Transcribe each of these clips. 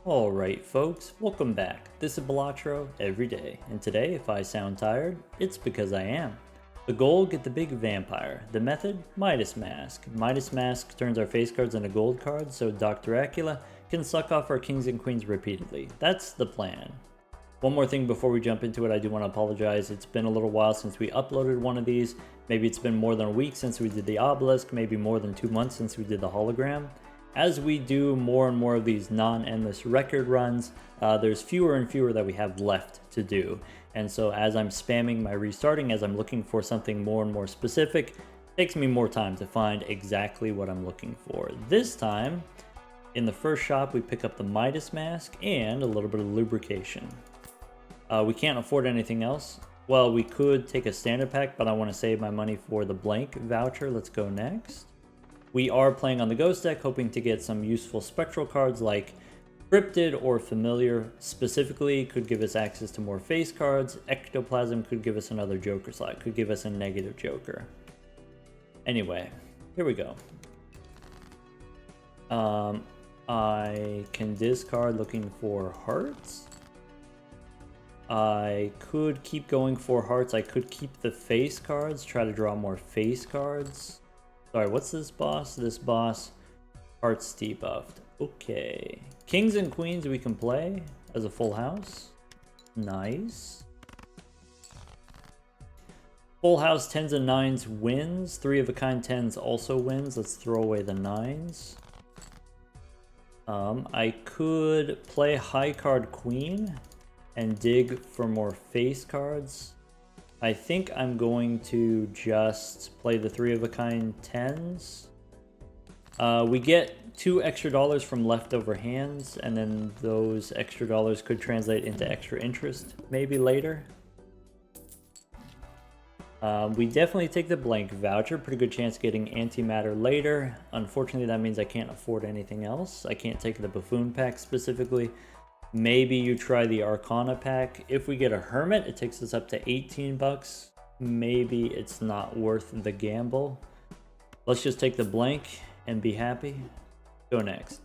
Alright folks, welcome back. This is Balatro every day, and today if I sound tired, it's because I am. The goal, get the big vampire. The method, Midas Mask. Midas Mask turns our face cards into gold cards so Dr. Dracula can suck off our kings and queens repeatedly. That's the plan. One more thing before we jump into it, I do want to apologize. It's been a little while since we uploaded one of these. Maybe it's been more than a week since we did the obelisk, maybe more than 2 months since we did the hologram. As we do more and more of these non-endless record runs, there's fewer and fewer that we have left to do. And so as I'm spamming my restarting, as I'm looking for something more and more specific, it takes me more time to find exactly what I'm looking for. This time, in the first shop, we pick up the Midas Mask and a little bit of lubrication. We can't afford anything else. Well, we could take a standard pack, but I want to save my money for the blank voucher. Let's go next. We are playing on the Ghost deck, hoping to get some useful spectral cards like Cryptid or Familiar. Specifically, could give us access to more face cards. Ectoplasm could give us another Joker slot, could give us a negative Joker. Anyway, here we go. I can discard looking for hearts. I could keep going for hearts. I could keep the face cards, try to draw more face cards. Sorry, what's this boss? This boss, hearts debuffed. Okay. Kings and queens we can play as a full house. Nice. Full house 10s and 9s wins. 3 of a kind 10s also wins. Let's throw away the 9s. I could play high card queen and dig for more face cards. I think I'm going to just play the 3 of a kind 10s. We get $2 extra from leftover hands, and then those extra dollars could translate into extra interest maybe later. We definitely take the blank voucher. Pretty good chance getting antimatter later. Unfortunately, that means I can't afford anything else. I can't take the buffoon pack specifically. Maybe you try the Arcana pack. If we get a Hermit, it takes us up to 18 bucks. Maybe it's not worth the gamble. Let's just take the blank and be happy. Go next.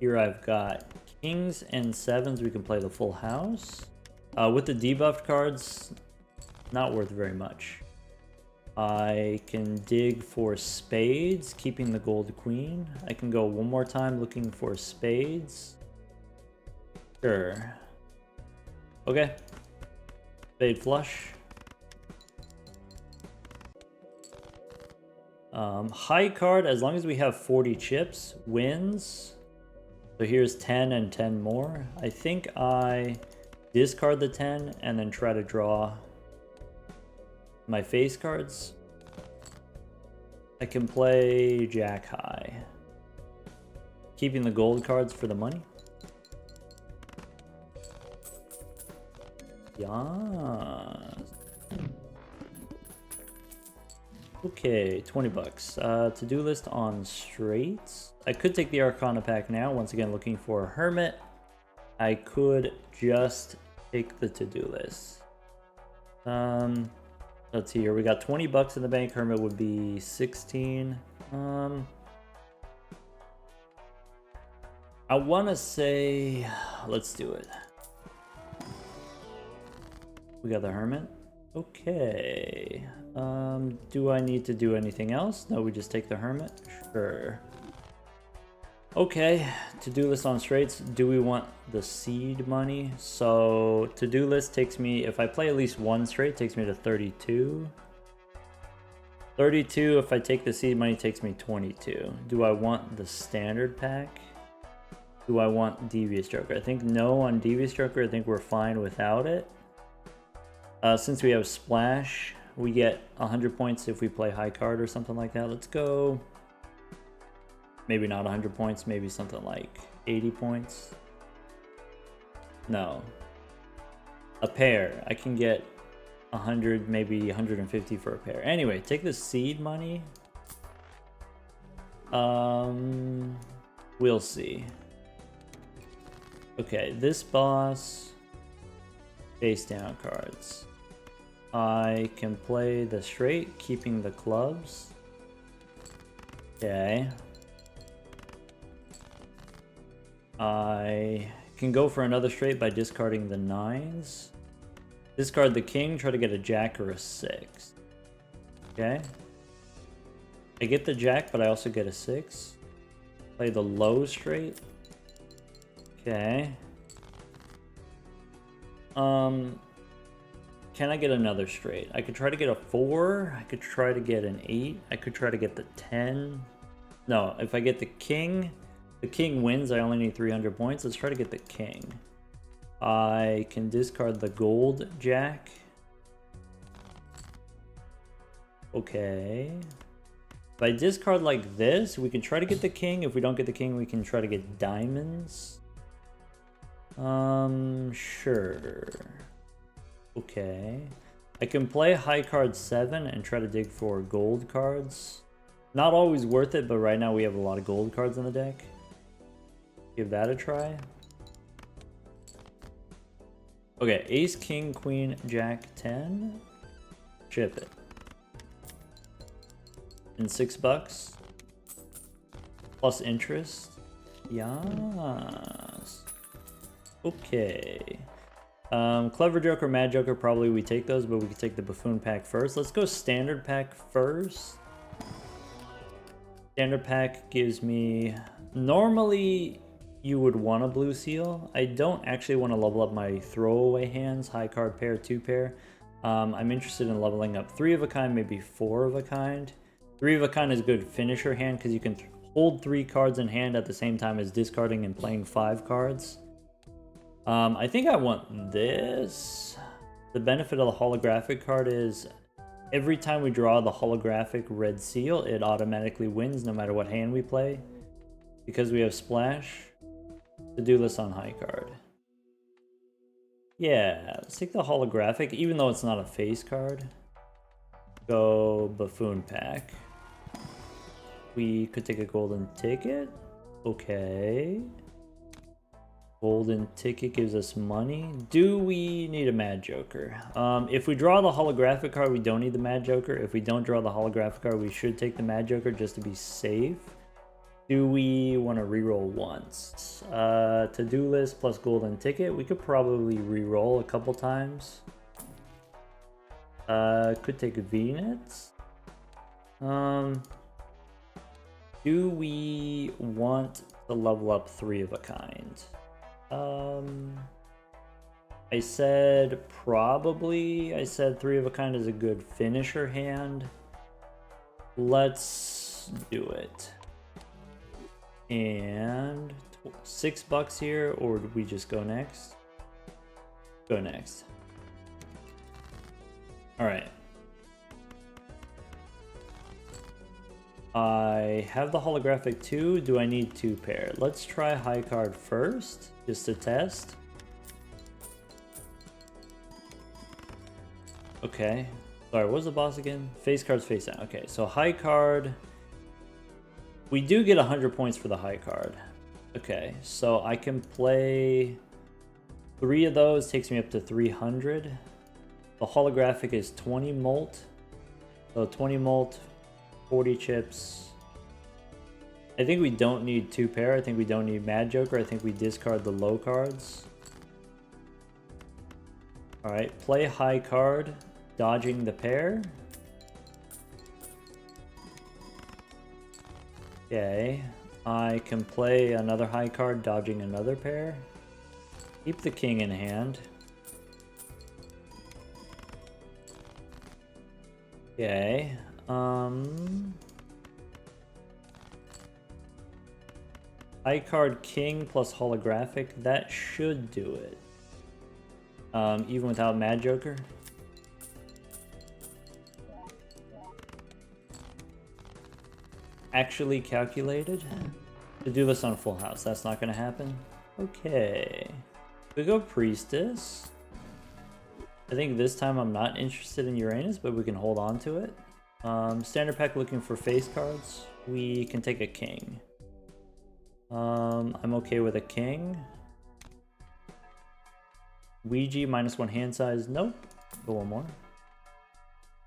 Here I've got kings and 7s. We can play the full house. With the debuffed cards, not worth very much. I can dig for spades, keeping the gold queen. I can go one more time looking for spades. Sure. Okay. Spade flush. High card, as long as we have 40 chips, wins. So here's 10 and 10 more. I think I discard the 10 and then try to draw my face cards. I can play Jack High, keeping the gold cards for the money. Yes. Okay, 20 bucks. To-do list on straights. I could take the Arcana pack now. Once again, looking for a Hermit. I could just take the to-do list. Let's see here. We got 20 bucks in the bank. Hermit would be 16. I want to say, let's do it. We got the Hermit. Okay. Do I need to do anything else? No, we just take the Hermit. Sure. Okay, to-do list on straights. Do we want the seed money? So to-do list takes me, if I play at least one straight, takes me to 32. 32, if I take the seed money, takes me 22. Do I want the standard pack? Do I want Devious Joker? I think no on Devious Joker. I think we're fine without it. Since we have Splash, we get 100 points if we play high card or something like that. Let's go. Maybe not 100 points, maybe something like 80 points. No. A pair. I can get 100, maybe 150 for a pair. Anyway, take the seed money. We'll see. Okay, this boss. Face down cards. I can play the straight, keeping the clubs. Okay. I can go for another straight by discarding the 9s. Discard the king, try to get a jack or a 6. Okay. I get the jack, but I also get a 6. Play the low straight. Okay. Can I get another straight? I could try to get a 4. I could try to get an 8. I could try to get the 10. No, if I get the king wins. I only need 300 points. Let's try to get the king. I can discard the gold jack. Okay. If I discard like this, we can try to get the king. If we don't get the king, we can try to get diamonds. Sure. Okay. I can play high card 7 and try to dig for gold cards. Not always worth it, but right now we have a lot of gold cards in the deck. Give that a try. Okay, ace, king, queen, jack, 10. Chip it. And $6. Plus interest. Yes. Okay. Clever Joker, Mad Joker, probably we take those, but we can take the Buffoon pack first. Let's go standard pack first. Standard pack gives me... Normally, you would want a blue seal. I don't actually want to level up my throwaway hands, high card pair, 2 pair. I'm interested in leveling up 3 of a kind, maybe 4 of a kind. 3 of a kind is a good finisher hand because you can hold 3 cards in hand at the same time as discarding and playing 5 cards. I think I want this. The benefit of the holographic card is every time we draw the holographic red seal, it automatically wins no matter what hand we play. Because we have splash. To-do list on high card. Yeah, let's take the holographic, even though it's not a face card. Go Buffoon pack. We could take a golden ticket. Okay. Golden ticket gives us money. Do we need a Mad Joker? If we draw the holographic card, we don't need the Mad Joker. If we don't draw the holographic card, we should take the Mad Joker just to be safe. Do we want to reroll once? To-do list plus golden ticket. We could probably reroll a couple times. Could take V-nets. Do we want to level up 3 of a kind? I said probably. I said 3 of a kind is a good finisher hand. Let's do it. And $6 here, or do we just go next? Go next. All right. I have the holographic 2. Do I need 2 pair? Let's try high card first, just to test. Okay. Sorry, what was the boss again? Face cards face down. Okay, so high card. We do get 100 points for the high card. Okay, so I can play 3 of those, takes me up to 300. The holographic is 20 molt. So 20 molt, 40 chips. I think we don't need 2 pair. I think we don't need Mad Joker. I think we discard the low cards. Alright, play high card, dodging the pair. Okay, I can play another high card, dodging another pair. Keep the king in hand. Okay, high card king plus holographic, that should do it. Even without Mad Joker. Actually calculated. To do this on full house, that's not gonna happen. Okay. We go priestess. I think this time I'm not interested in Uranus, but we can hold on to it. Standard pack looking for face cards. We can take a king. I'm okay with a king. Ouija -1 hand size. Nope. Go one more.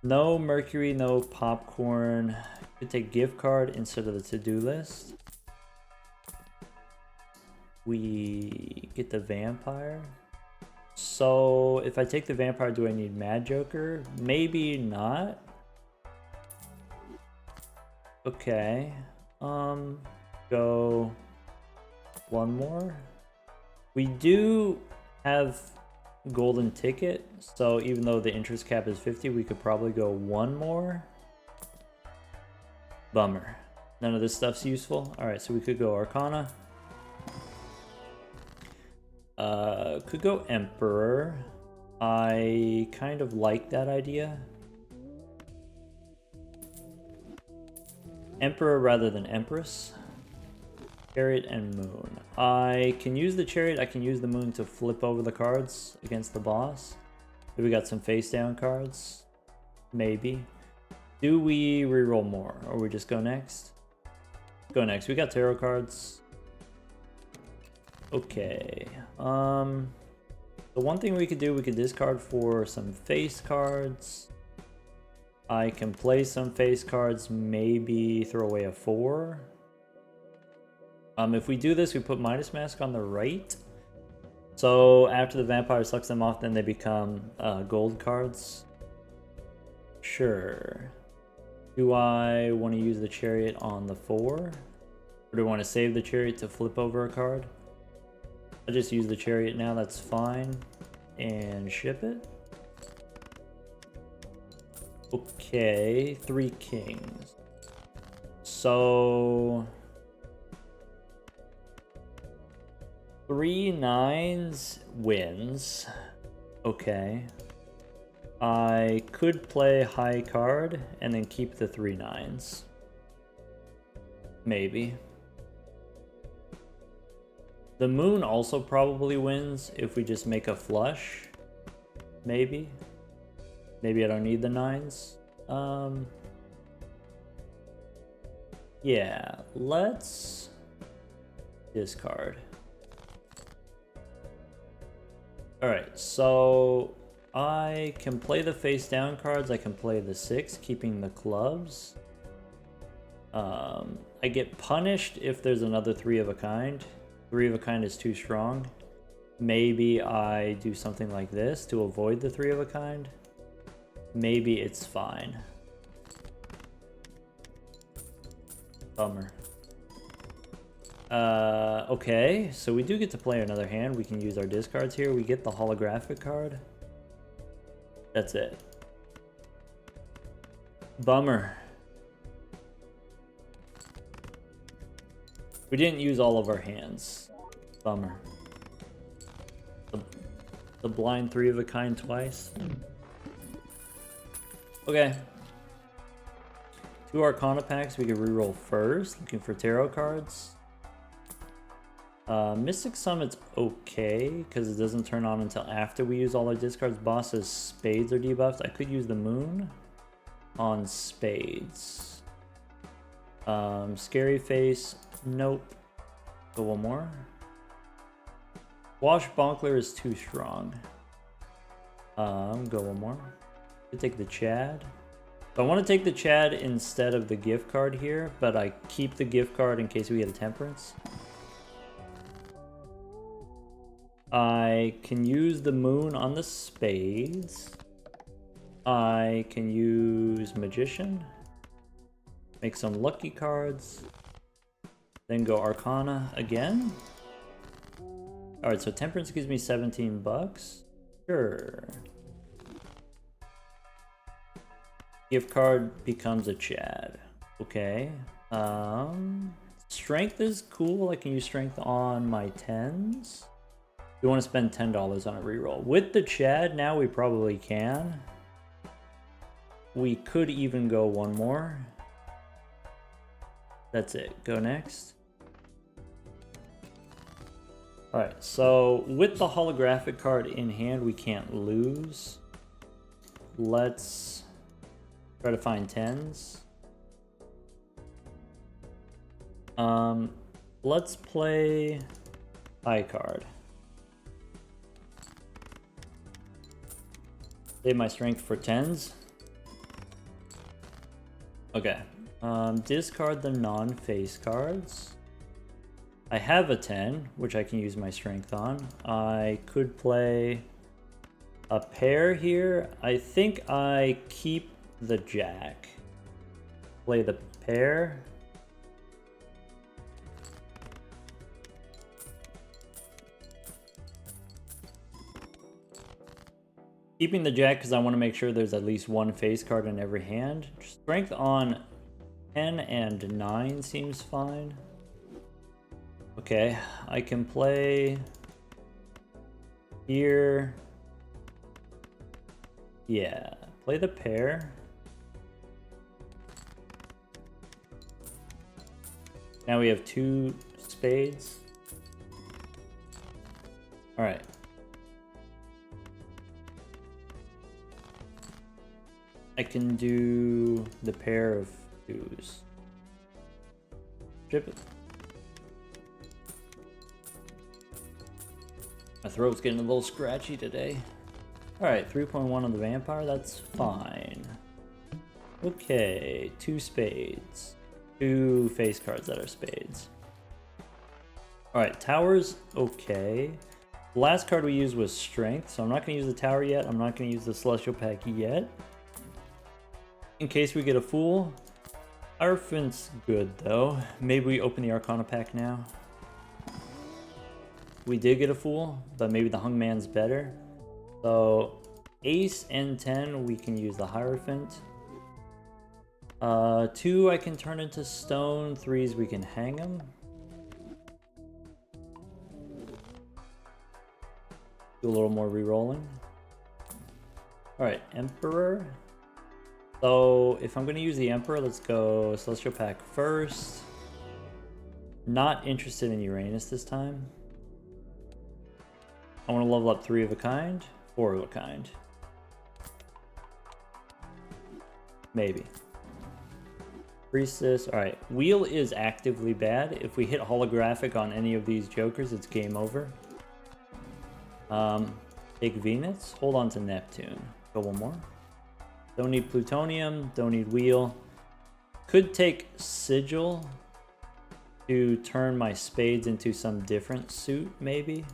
No Mercury, no popcorn. Could take gift card instead of the to-do list. we get the vampire. So if I take the vampire, do I need Mad Joker? Maybe not. Okay. Go one more. We do have golden ticket, so even though the interest cap is 50, we could probably go one more. Bummer. None of this stuff's useful. Alright, so we could go Arcana. Could go Emperor. I kind of like that idea. Emperor rather than Empress. Chariot and Moon. I can use the Chariot, I can use the Moon to flip over the cards against the boss. Maybe we got some face down cards. Maybe. Do we reroll more, or we just go next? Go next. We got tarot cards. Okay. The one thing we could do, we could discard for some face cards. I can play some face cards, maybe throw away a 4. If we do this, we put Midas Mask on the right. So after the vampire sucks them off, then they become gold cards. Sure. Do I want to use the Chariot on the 4? Or do I want to save the Chariot to flip over a card? I'll just use the Chariot now, that's fine. And ship it. Okay, 3 kings. So 3 9s wins. Okay. I could play high card and then keep the 3 9s. Maybe. The Moon also probably wins if we just make a flush. Maybe. Maybe I don't need the 9s. Yeah, let's discard. Alright, so I can play the face down cards. I can play the 6, keeping the clubs. I get punished if there's another 3 of a kind. 3 of a kind is too strong. Maybe I do something like this to avoid the 3 of a kind. Maybe it's fine. Bummer. Okay, so we do get to play another hand. We can use our discards here. We get the holographic card. That's it. Bummer. We didn't use all of our hands. Bummer. The blind 3 of a kind twice. Okay. 2 Arcana packs we could reroll first. Looking for tarot cards. Mystic Summit's okay, because it doesn't turn on until after we use all our discards. Boss's spades are debuffed. I could use the Moon on spades. Scary Face, nope. Go one more. Swashbuckler is too strong. Go one more. Could take the Chad. I want to take the Chad instead of the gift card here, but I keep the gift card in case we get a Temperance. I can use the Moon on the spades. I can use Magician. Make some lucky cards. Then go Arcana again. Alright, so Temperance gives me 17 bucks. Sure. Gift card becomes a Chad. Okay. Strength is cool. I can use Strength on my 10s. We want to spend $10 on a reroll. With the Chad now we probably can. We could even go one more. That's it. Go next. Alright, so with the holographic card in hand, we can't lose. Let's try to find 10s. Let's play high card. Save my strength for 10s. Okay. Discard the non-face cards. I have a 10, which I can use my strength on. I could play a pair here. I think I keep the jack. Play the pair. Keeping the jack because I want to make sure there's at least one face card in every hand. Strength on 10 and 9 seems fine. Okay, I can play here. Yeah, play the pair. Now we have 2 spades. All right. I can do the pair of 2s. Chip it. My throat's getting a little scratchy today. Alright, 3.1 on the vampire, that's fine. Okay, 2 spades. 2 face cards that are spades. Alright, towers, okay. The last card we used was strength, so I'm not going to use the tower yet. I'm not going to use the celestial pack yet. In case we get a fool. Hierophant's good though. Maybe we open the Arcana pack now. We did get a fool, but maybe the Hung Man's better. So ace and 10, we can use the Hierophant. 2 I can turn into stone. 3s we can hang them. Do a little more re-rolling. Alright, Emperor. So if I'm going to use the Emperor, let's go Celestial Pack first. Not interested in Uranus this time. I want to level up 3 of a kind, 4 of a kind. Maybe. Priestess. Alright, Wheel is actively bad. If we hit holographic on any of these jokers, it's game over. Take Venus. Hold on to Neptune. Go one more. Don't need Plutonium. Don't need Wheel. Could take Sigil to turn my spades into some different suit, maybe.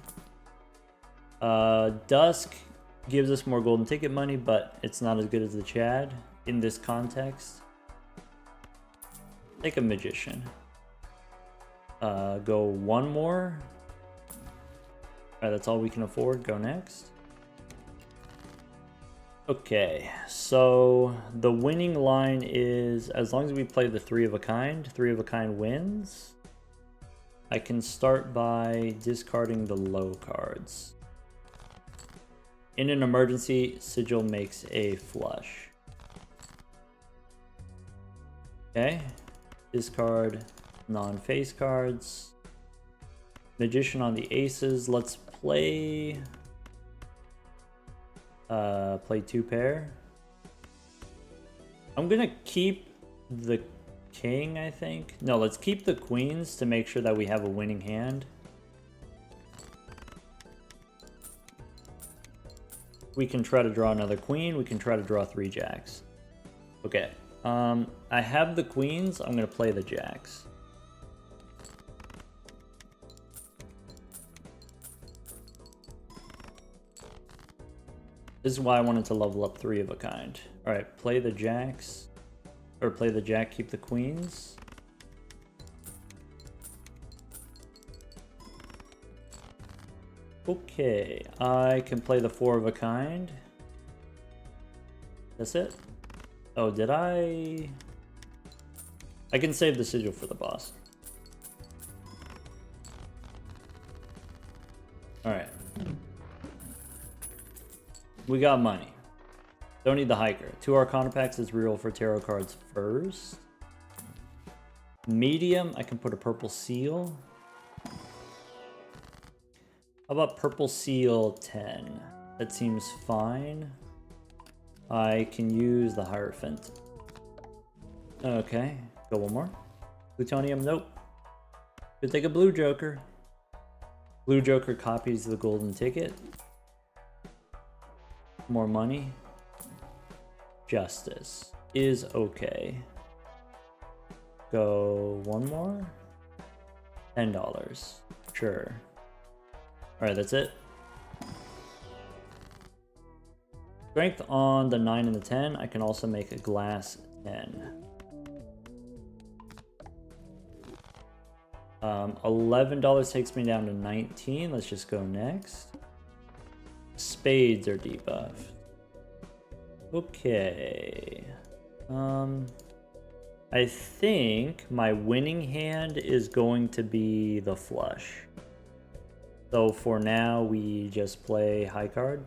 Dusk gives us more golden ticket money, but it's not as good as the Chad in this context. Take a Magician. Go one more. Alright, that's all we can afford. Go next. Okay, so the winning line is as long as we play the 3 of a kind wins. I can start by discarding the low cards. In an emergency, Sigil makes a flush. Okay, discard non-face cards. Magician on the aces. Let's play 2 pair. I'm gonna keep the king, I think. No, let's keep the queens to make sure that we have a winning hand. We can try to draw another queen. We can try to draw 3 jacks. Okay. I have the queens. I'm gonna play the jacks. This is why I wanted to level up 3 of a kind. Alright, play the jacks. Or play the jack, keep the queens. Okay, I can play the 4 of a kind. That's it? Oh, did I? I can save the sigil for the boss. Alright. We got money. Don't need the hiker. 2 Arcana packs is real for tarot cards first. Medium, I can put a purple seal. How about purple seal 10? That seems fine. I can use the Hierophant. Okay, go one more. Plutonium, nope. Could take a blue joker. Blue joker copies the golden ticket. More money. Justice is okay. Go one more. $10. Sure. Alright, that's it. Strength on the 9 and the 10. I can also make a glass 10. $11 takes me down to 19. Let's just go next. Spades are debuffed. Okay. I think my winning hand is going to be the flush. So for now, we just play high card.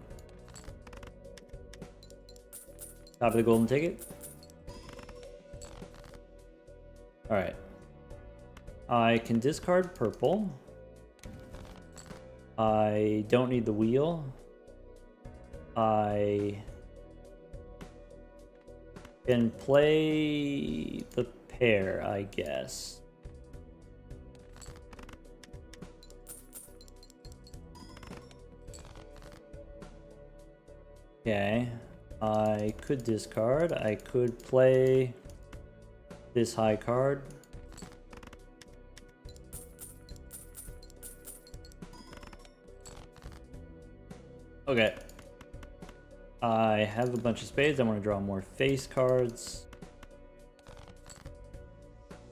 Top of the golden ticket. Alright. I can discard purple. I don't need the wheel. I can play the pair, I guess. Okay. I could discard. I could play this high card. Okay. I have a bunch of spades. I want to draw more face cards.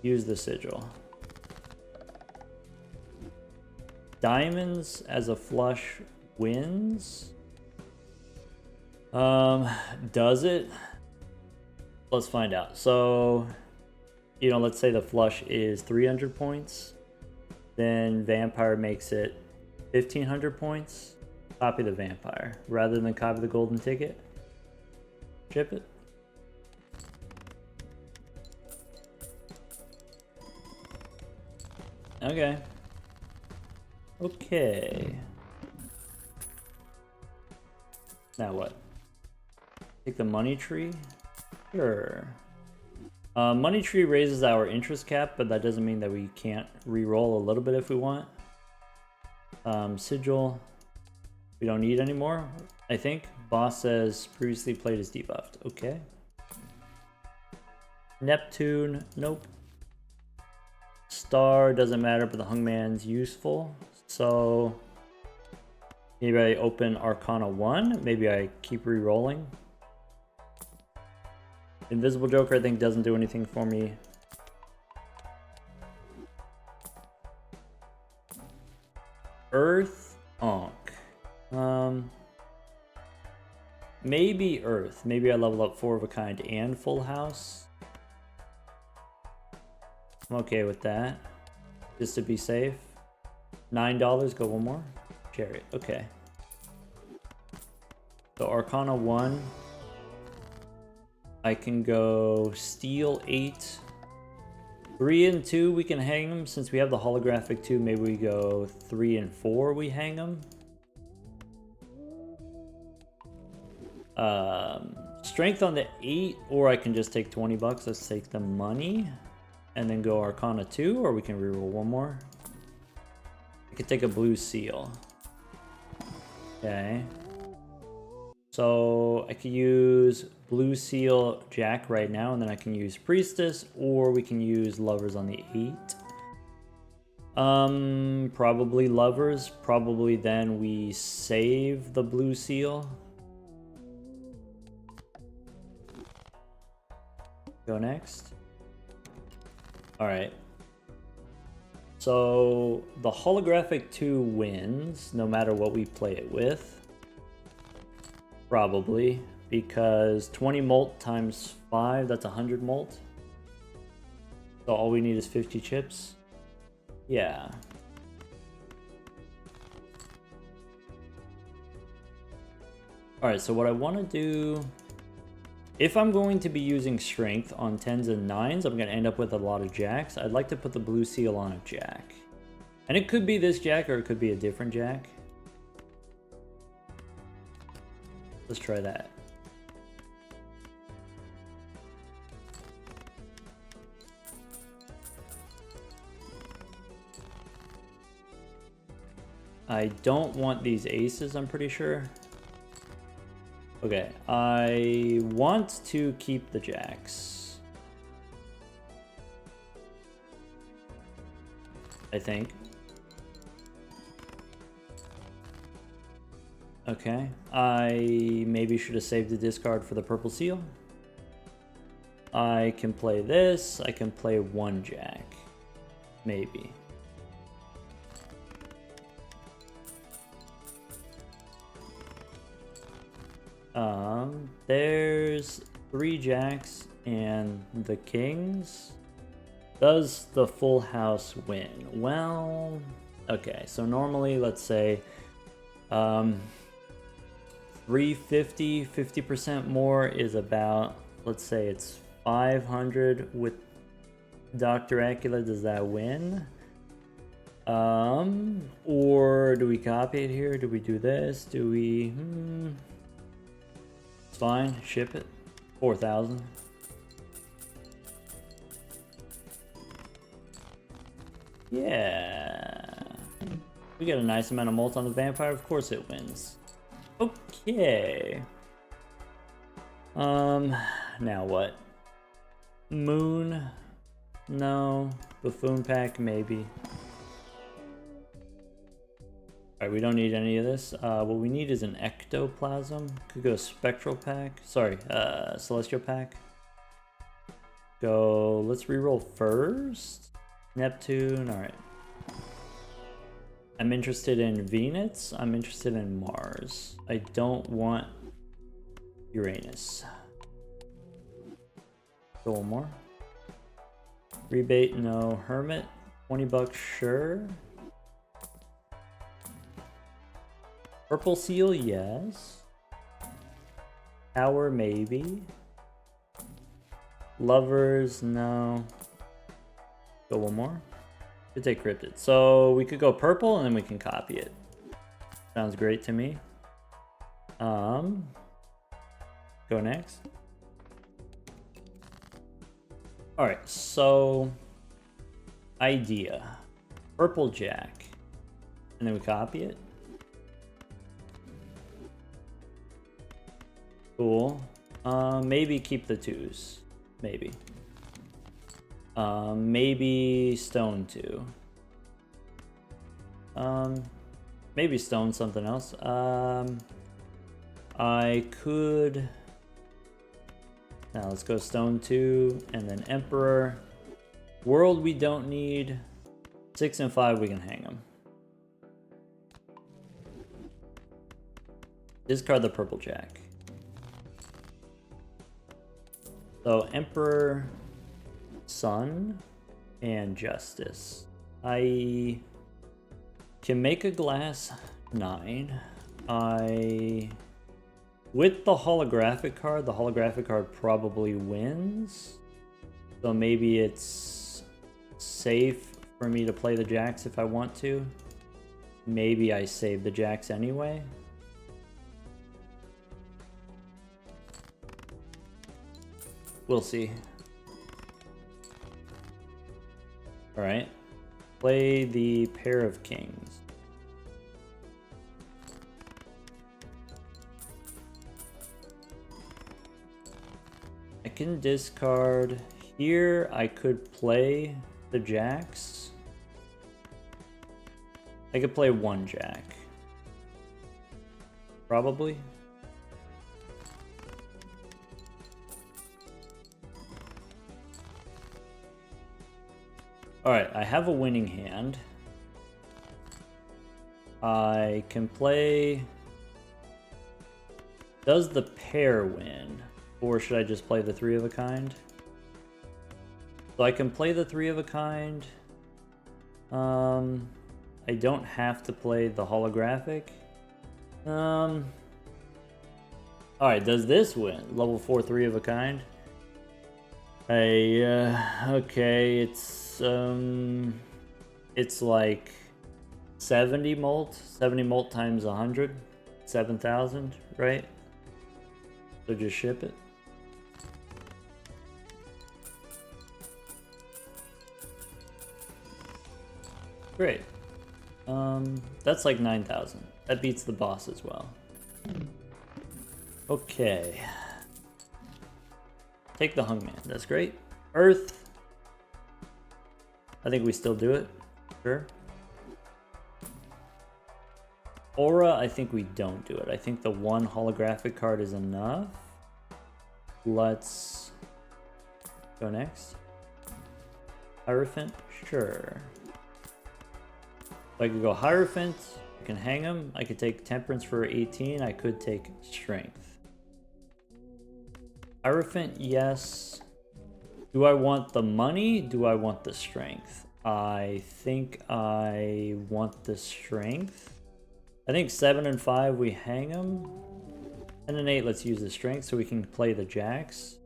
Use the sigil. Diamonds as a flush wins. Does it? Let's find out. So, you know, let's say the flush is 300 points. Then Vampire makes it 1,500 points. Copy the Vampire rather than copy the golden ticket. Ship it. Okay. Okay. Now what? Take the money tree? Sure. Money tree raises our interest cap, but that doesn't mean that we can't re-roll a little bit if we want. Sigil. We don't need anymore, I think. Boss says previously played is debuffed. Okay. Neptune. Nope. Star doesn't matter, but the Hungman's useful. So maybe I open Arcana 1. Maybe I keep re-rolling. Invisible Joker, I think, doesn't do anything for me. Earth Onk. Maybe Earth. Maybe I level up 4 of a kind and full house. I'm okay with that. Just to be safe. $9, go one more. Chariot, okay. So Arcana 1. I can go Steel 8. 3 and 2 we can hang them. Since we have the holographic 2, maybe we go 3 and 4 we hang them. Strength on the 8, or I can just take 20 bucks. Let's take the money and then go Arcana 2, or we can reroll one more. I could take a blue seal. Okay. So I could use blue seal Jack right now, and then I can use Priestess, or we can use Lovers on the 8. Probably Lovers. Probably then we save the blue seal. Go next. Alright. So the holographic 2 wins no matter what we play it with. Probably. Because 20 molt times 5, that's 100 molt. So all we need is 50 chips. Yeah. Alright, so what I want to do... If I'm going to be using strength on 10s and 9s, I'm going to end up with a lot of jacks. I'd like to put the blue seal on a jack. And it could be this jack, or it could be a different jack. Let's try that. I don't want these aces, I'm pretty sure. Okay, I want to keep the jacks. I think. Okay, I maybe should have saved the discard for the purple seal. I can play this, I can play one jack. Maybe. There's 3 jacks and the kings. Does the full house win? Well, okay, so normally let's say 350, 50% more is about, let's say it's 500 with Dr. Acula. Does that win? Or do we copy it here? Do we do this? Do we... It's fine, ship it. 4,000. Yeah. We get a nice amount of molt on the vampire, of course it wins. Okay. Now what? Moon? No. Buffoon pack, maybe. Alright, we don't need any of this. What we need is an ectoplasm. Could go spectral pack. Sorry, celestial pack. Go, let's reroll first. Neptune, alright. I'm interested in Venus. I'm interested in Mars. I don't want Uranus. Go one more. Rebate, no. Hermit, 20 bucks, sure. Purple seal, yes. Tower, maybe. Lovers, no. Go one more. Could take cryptid. So we could go purple and then we can copy it. Sounds great to me. Go next. Alright, so idea. Purple jack. And then we copy it. Cool. Maybe keep the 2s. Maybe. Maybe stone 2. Maybe stone something else. I could... Now let's go stone 2 and then emperor. World we don't need. 6 and 5 we can hang them. Discard the purple jack. So emperor, sun, and justice. I can make a glass 9. With the holographic card probably wins. So maybe it's safe for me to play the jacks if I want to. Maybe I save the jacks anyway. We'll see. Alright. Play the pair of kings. I can discard. Here I could play the jacks. I could play one jack. Probably. Alright, I have a winning hand. I can play... Does the pair win? Or should I just play the 3 of a kind? So I can play the 3 of a kind. I don't have to play the holographic. Alright, does this win? Level 4 3 of a kind? Okay, it's like 70 molt. 70 molt times 100. 7,000, right? So just ship it. Great. That's like 9,000. That beats the boss as well. Okay. Take the Hungman. That's great. Earth. I think we still do it. Sure. Aura, I think we don't do it. I think the one holographic card is enough. Let's go next. Hierophant, sure. So I could go Hierophant, I can hang him, I could take Temperance for 18, I could take Strength. Hierophant, yes. Do I want the money? Do I want the Strength? I think I want the Strength. I think 7 and 5 we hang them. 10 and 8 let's use the Strength so we can play the Jacks.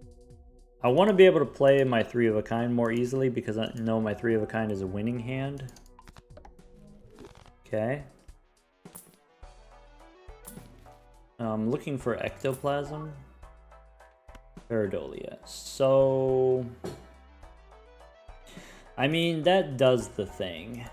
I want to be able to play my 3 of a kind more easily because I know my 3 of a kind is a winning hand. Okay. I'm looking for Ectoplasm. Pareidolia. So... I mean, that does the thing.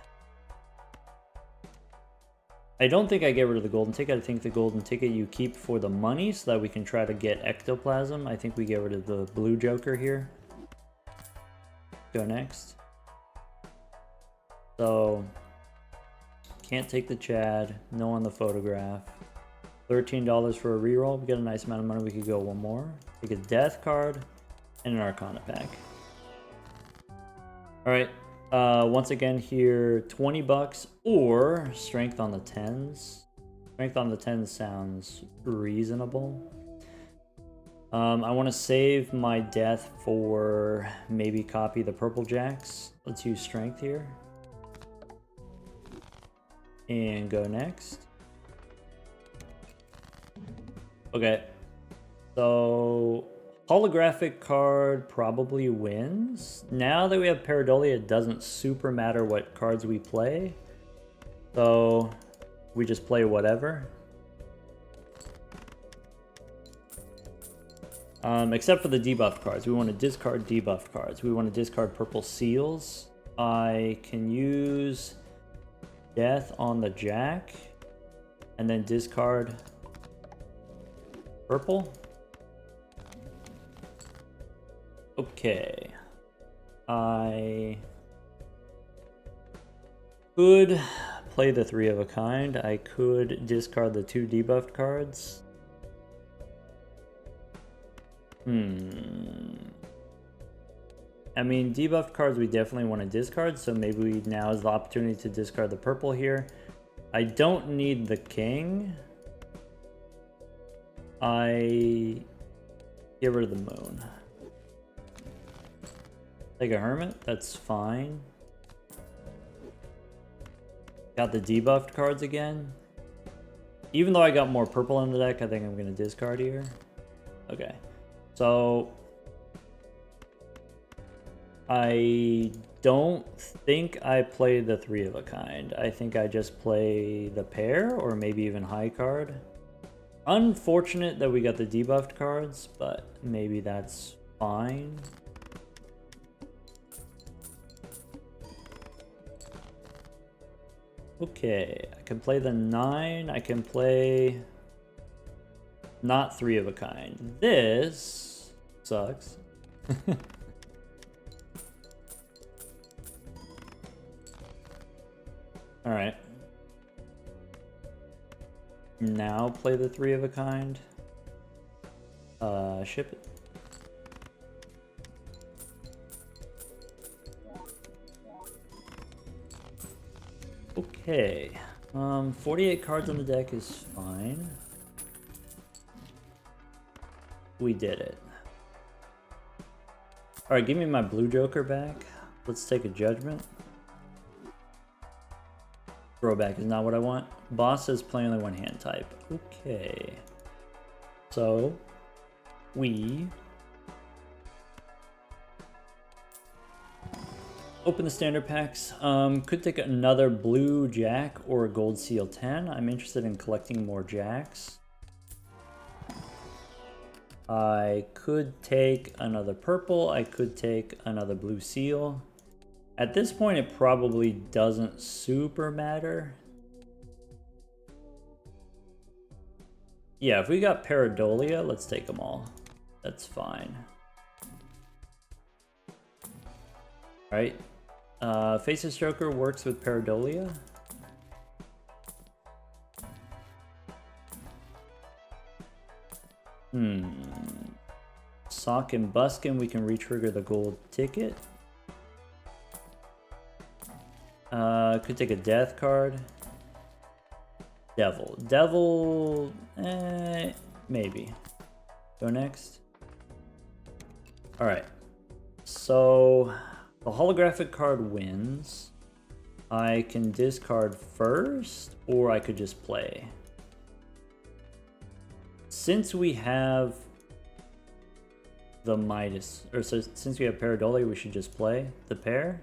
I don't think I get rid of the golden ticket. I think the golden ticket you keep for the money so that we can try to get Ectoplasm. I think we get rid of the blue joker here. Go next. So, can't take the Chad. No on the photograph. $13 for a reroll. We get a nice amount of money. We could go one more. Take a death card and an Arcana pack. Alright. Once again here, 20 bucks or strength on the 10s. Strength on the 10s sounds reasonable. I want to save my death for maybe copy the purple jacks. Let's use strength here. And go next. Okay. So... holographic card probably wins. Now that we have Pareidolia, it doesn't super matter what cards we play. So we just play whatever. Except for the debuff cards. We want to discard debuff cards. We want to discard purple seals. I can use death on the jack and then discard purple. Okay, I could play the 3 of a kind. I could discard the 2 debuffed cards. I mean, debuffed cards we definitely want to discard, so maybe now is the opportunity to discard the purple here. I don't need the king. I get rid of the moon. Take a hermit, that's fine. Got the debuffed cards again. Even though I got more purple in the deck, I think I'm going to discard here. Okay, so I don't think I play the 3 of a kind. I think I just play the pair or maybe even high card. Unfortunate that we got the debuffed cards, but maybe that's fine. Okay, I can play the 9. I can play not 3 of a kind. This sucks. Alright. Now play the 3 of a kind. Ship it. Okay, 48 cards on the deck is fine. We did it. Alright, give me my blue joker back. Let's take a judgment. Throwback is not what I want. Boss says play only one hand type. Okay. So, we open the standard packs. Could take another blue jack or a gold seal 10. I'm interested in collecting more jacks. I could take another purple. I could take another blue seal. At this point, it probably doesn't super matter. Yeah, if we got Pareidolia, let's take them all. That's fine. Right? Faceless Joker works with Pareidolia. Sock and Buskin, we can retrigger the gold ticket. Could take a death card. Devil, maybe. Go next. Alright. So, the holographic card wins. I can discard first, or I could just play. Since we have the Midas, or so since we have Pareidolia, we should just play the pair.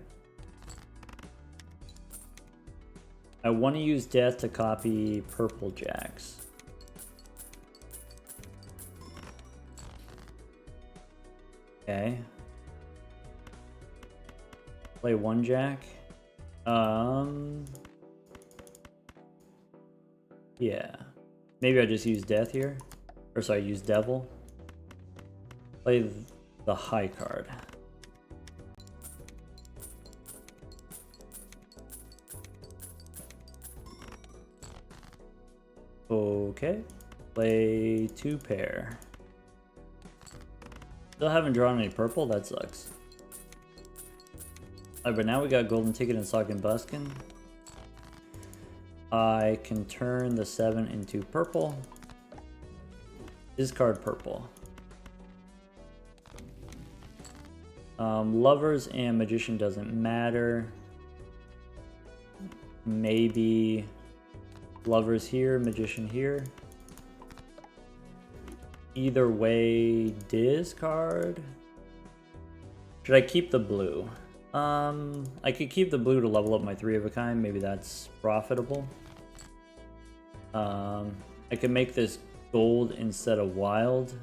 I want to use Death to copy purple jacks. Okay. Play one jack. Yeah. Maybe I just use Death here. Or sorry, use Devil. Play the high card. Okay. Play two pair. Still haven't drawn any purple, that sucks. Alright, but now we got golden ticket and sock and buskin. I can turn the 7 into purple. Discard purple. Lovers and magician doesn't matter. Maybe lovers here, magician here. Either way, discard. Should I keep the blue? I could keep the blue to level up my 3 of a kind. Maybe that's profitable. I can make this gold instead of wild.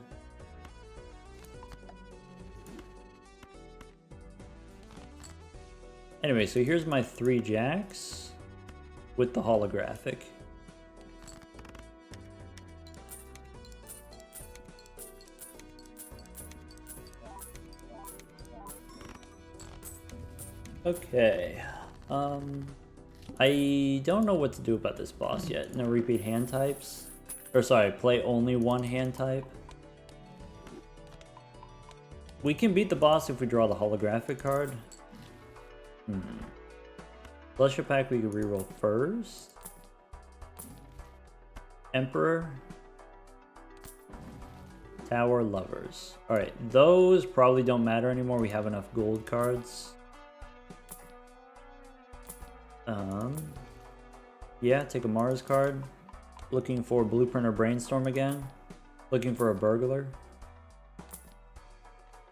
Anyway, so here's my 3 jacks with the holographic. Okay, I don't know what to do about this boss yet. No repeat hand types. Or sorry, play only one hand type. We can beat the boss if we draw the holographic card. Celestial Pack we could reroll first. Emperor. Tower, Lovers. Alright, those probably don't matter anymore. We have enough gold cards. Yeah, take a Mars card. Looking for Blueprint or Brainstorm again. Looking for a Burglar.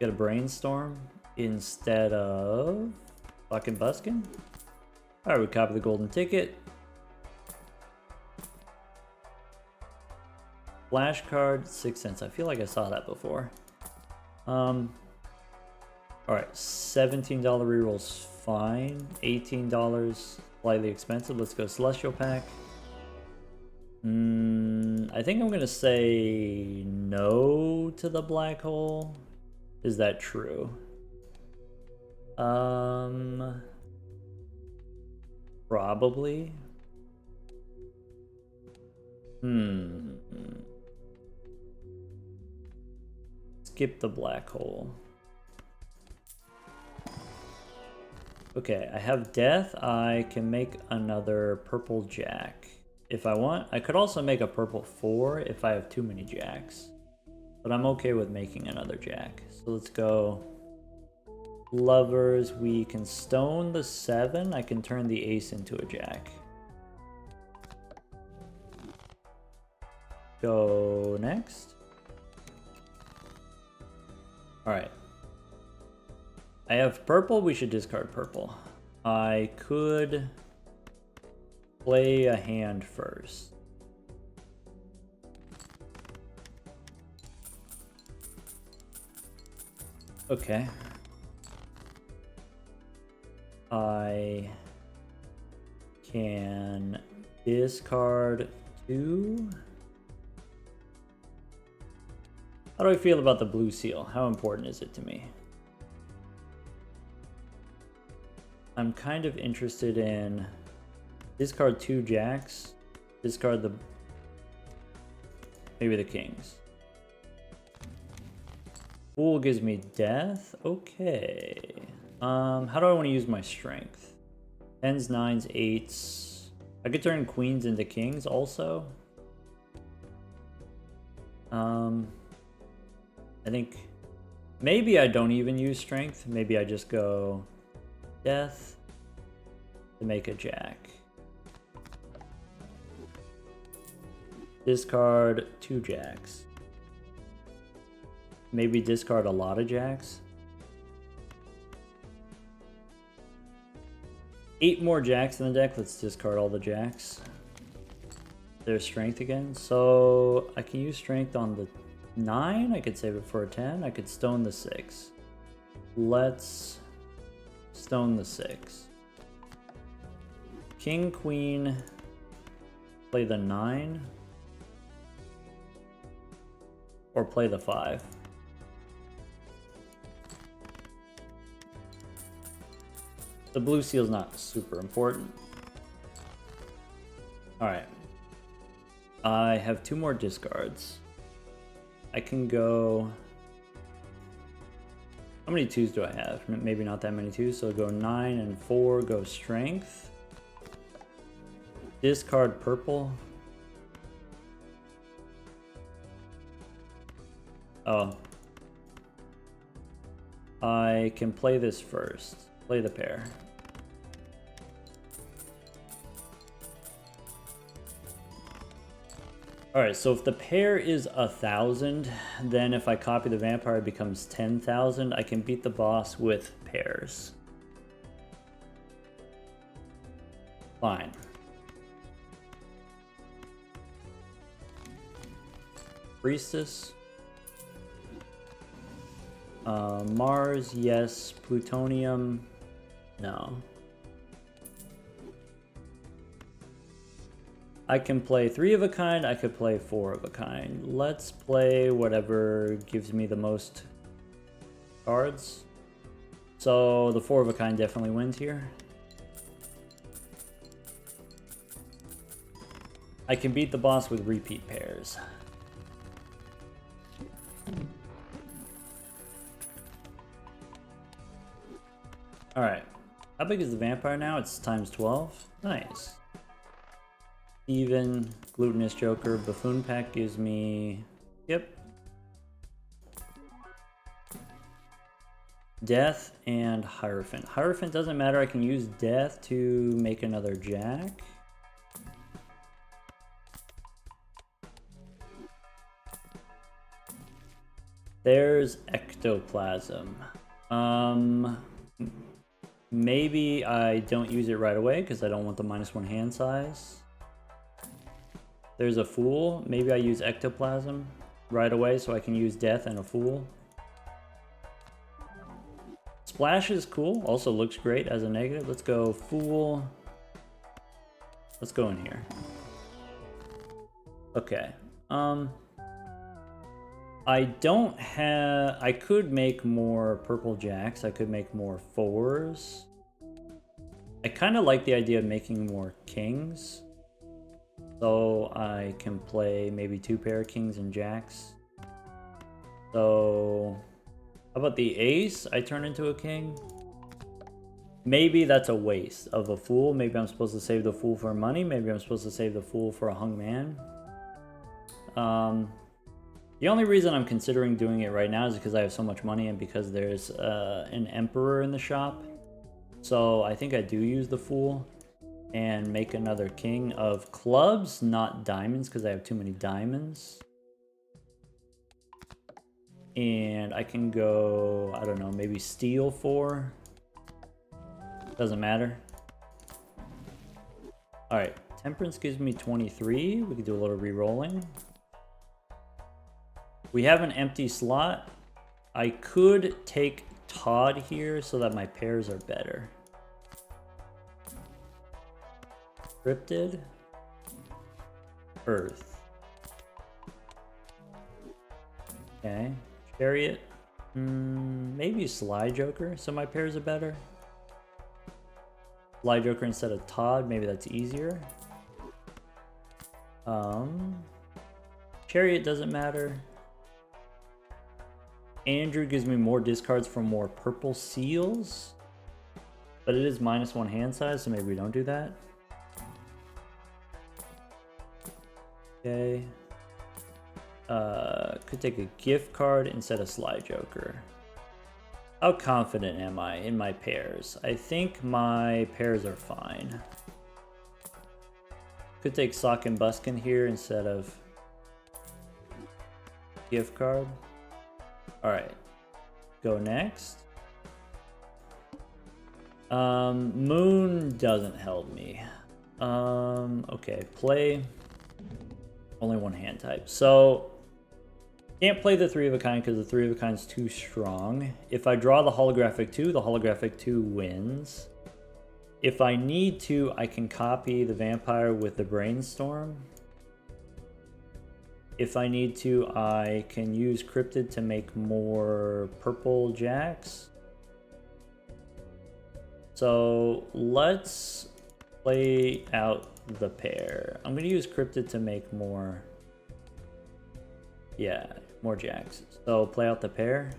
Get a Brainstorm instead of fucking Buskin. Alright, we copy the golden ticket. Flash card, 6 cents. I feel like I saw that before. Alright, $17 reroll's fine. $18, slightly expensive. Let's go Celestial Pack. I think I'm gonna say no to the black hole. Is that true? Probably. Skip the black hole. Okay, I have death. I can make another purple jack if I want. I could also make a purple 4 if I have too many jacks. But I'm okay with making another jack. So let's go Lovers. We can stone the 7. I can turn the ace into a jack. Go next. Alright. I have purple. We should discard purple. I could play a hand first. Okay. I can discard 2. How do I feel about the blue seal? How important is it to me? I'm kind of interested in discard 2 jacks, discard maybe the kings. Fool gives me death. Okay. How do I want to use my strength? 10s, 9s, 8s. I could turn queens into kings also. I think maybe I don't even use strength. Maybe I just go death to make a jack. Discard 2 jacks. Maybe discard a lot of jacks. 8 more jacks in the deck. Let's discard all the jacks. There's strength again. So I can use strength on the 9. I could save it for a 10. I could stone the 6. Let's stone the 6. King, queen, play the 9. Or play the 5. The blue seal's not super important. Alright. I have 2 more discards. I can go... How many 2s do I have? Maybe not that many 2s, so go 9 and 4, go strength. Discard purple. Oh. I can play this first. Play the pair. Alright, so if the pair is 1,000, then if I copy the vampire, it becomes 10,000. I can beat the boss with pairs. Fine. Priestess. Mars, yes. Plutonium, no. I can play 3 of a kind, I could play 4 of a kind. Let's play whatever gives me the most cards. So the 4 of a kind definitely wins here. I can beat the boss with repeat pairs. Alright, how big is the vampire now? It's times 12. Nice. Even, glutinous joker, buffoon pack gives me... Yep. Death and Hierophant. Hierophant doesn't matter, I can use death to make another jack. There's ectoplasm. Maybe I don't use it right away because I don't want the -1 hand size. There's a fool. Maybe I use ectoplasm right away so I can use death and a fool. Splash is cool. Also looks great as a negative. Let's go fool. Let's go in here. Okay. I don't have... I could make more purple jacks. I could make more 4s. I kind of like the idea of making more kings. So I can play maybe 2 pair of kings and jacks. So how about the ace? I turn into a king. Maybe that's a waste of a fool. Maybe I'm supposed to save the fool for money. Maybe I'm supposed to save the fool for a hung man. The only reason I'm considering doing it right now is because I have so much money and because there's an emperor in the shop. So I think I do use the fool and make another king of clubs, not diamonds, because I have too many diamonds. And I can go, I don't know, maybe steal 4. Doesn't matter. Alright, temperance gives me 23. We can do a little re-rolling. We have an empty slot. I could take Todd here so that my pairs are better. Cryptid. Earth. Okay. Chariot. Maybe Sly Joker so my pairs are better. Fly Joker instead of Todd, maybe that's easier. Chariot doesn't matter. Andrew gives me more discards for more purple seals. But it is -1 hand size, so maybe we don't do that. Okay. Could take a gift card instead of Sly Joker. How confident am I in my pairs? I think my pairs are fine. Could take Sock and Buskin here instead of gift card. Alright. Go next. Moon doesn't help me. Okay, play. Only one hand type. So, can't play the 3 of a kind because the 3 of a kind is too strong. If I draw the holographic 2, the holographic 2 wins. If I need to, I can copy the vampire with the brainstorm. If I need to, I can use cryptid to make more purple jacks. So let's play out the pair. I'm gonna use cryptid to make more, yeah, more jacks. So play out the pair.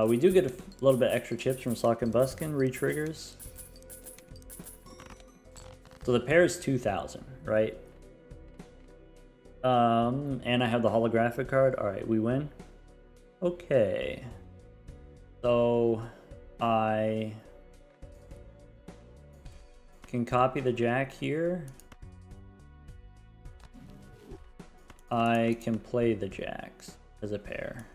We do get a little bit extra chips from Sock and Buskin, re-triggers. So the pair is 2,000, right? And I have the holographic card. All right, we win. Okay. So I can copy the jack here. I can play the jacks as a pair.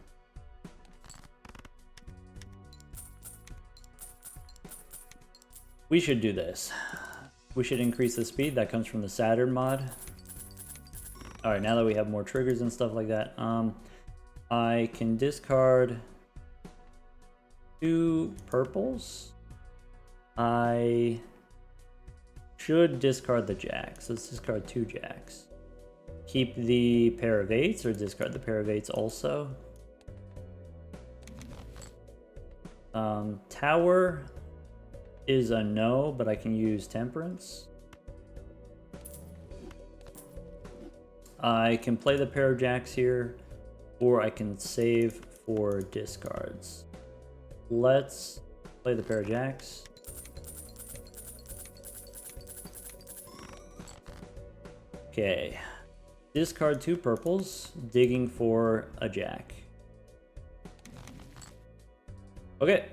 We should do this. We should increase the speed. That comes from the Saturn mod. Alright, now that we have more triggers and stuff like that, I can discard 2 purples. I should discard the jacks. Let's discard 2 jacks. Keep the pair of 8s or discard the pair of 8s also. Tower is a no, but I can use Temperance. I can play the pair of jacks here, or I can save for discards. Let's play the pair of jacks. Okay. Discard 2 purples, digging for a jack. Okay.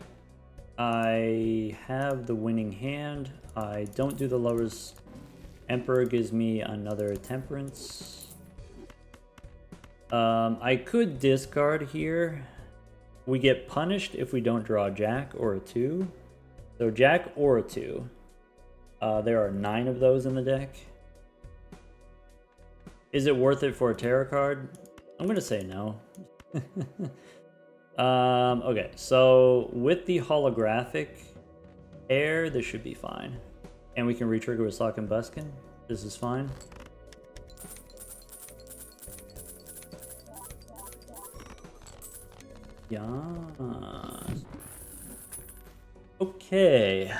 I have the winning hand. I don't do the lovers. Emperor gives me another temperance. I could discard here. We get punished if we don't draw a jack or a 2. So jack or a 2. There are 9 of those in the deck. Is it worth it for a tarot card? I'm gonna say no. Okay, so with the holographic pair, this should be fine. And we can re-trigger with Sock and Buskin. This is fine. Yeah. Okay.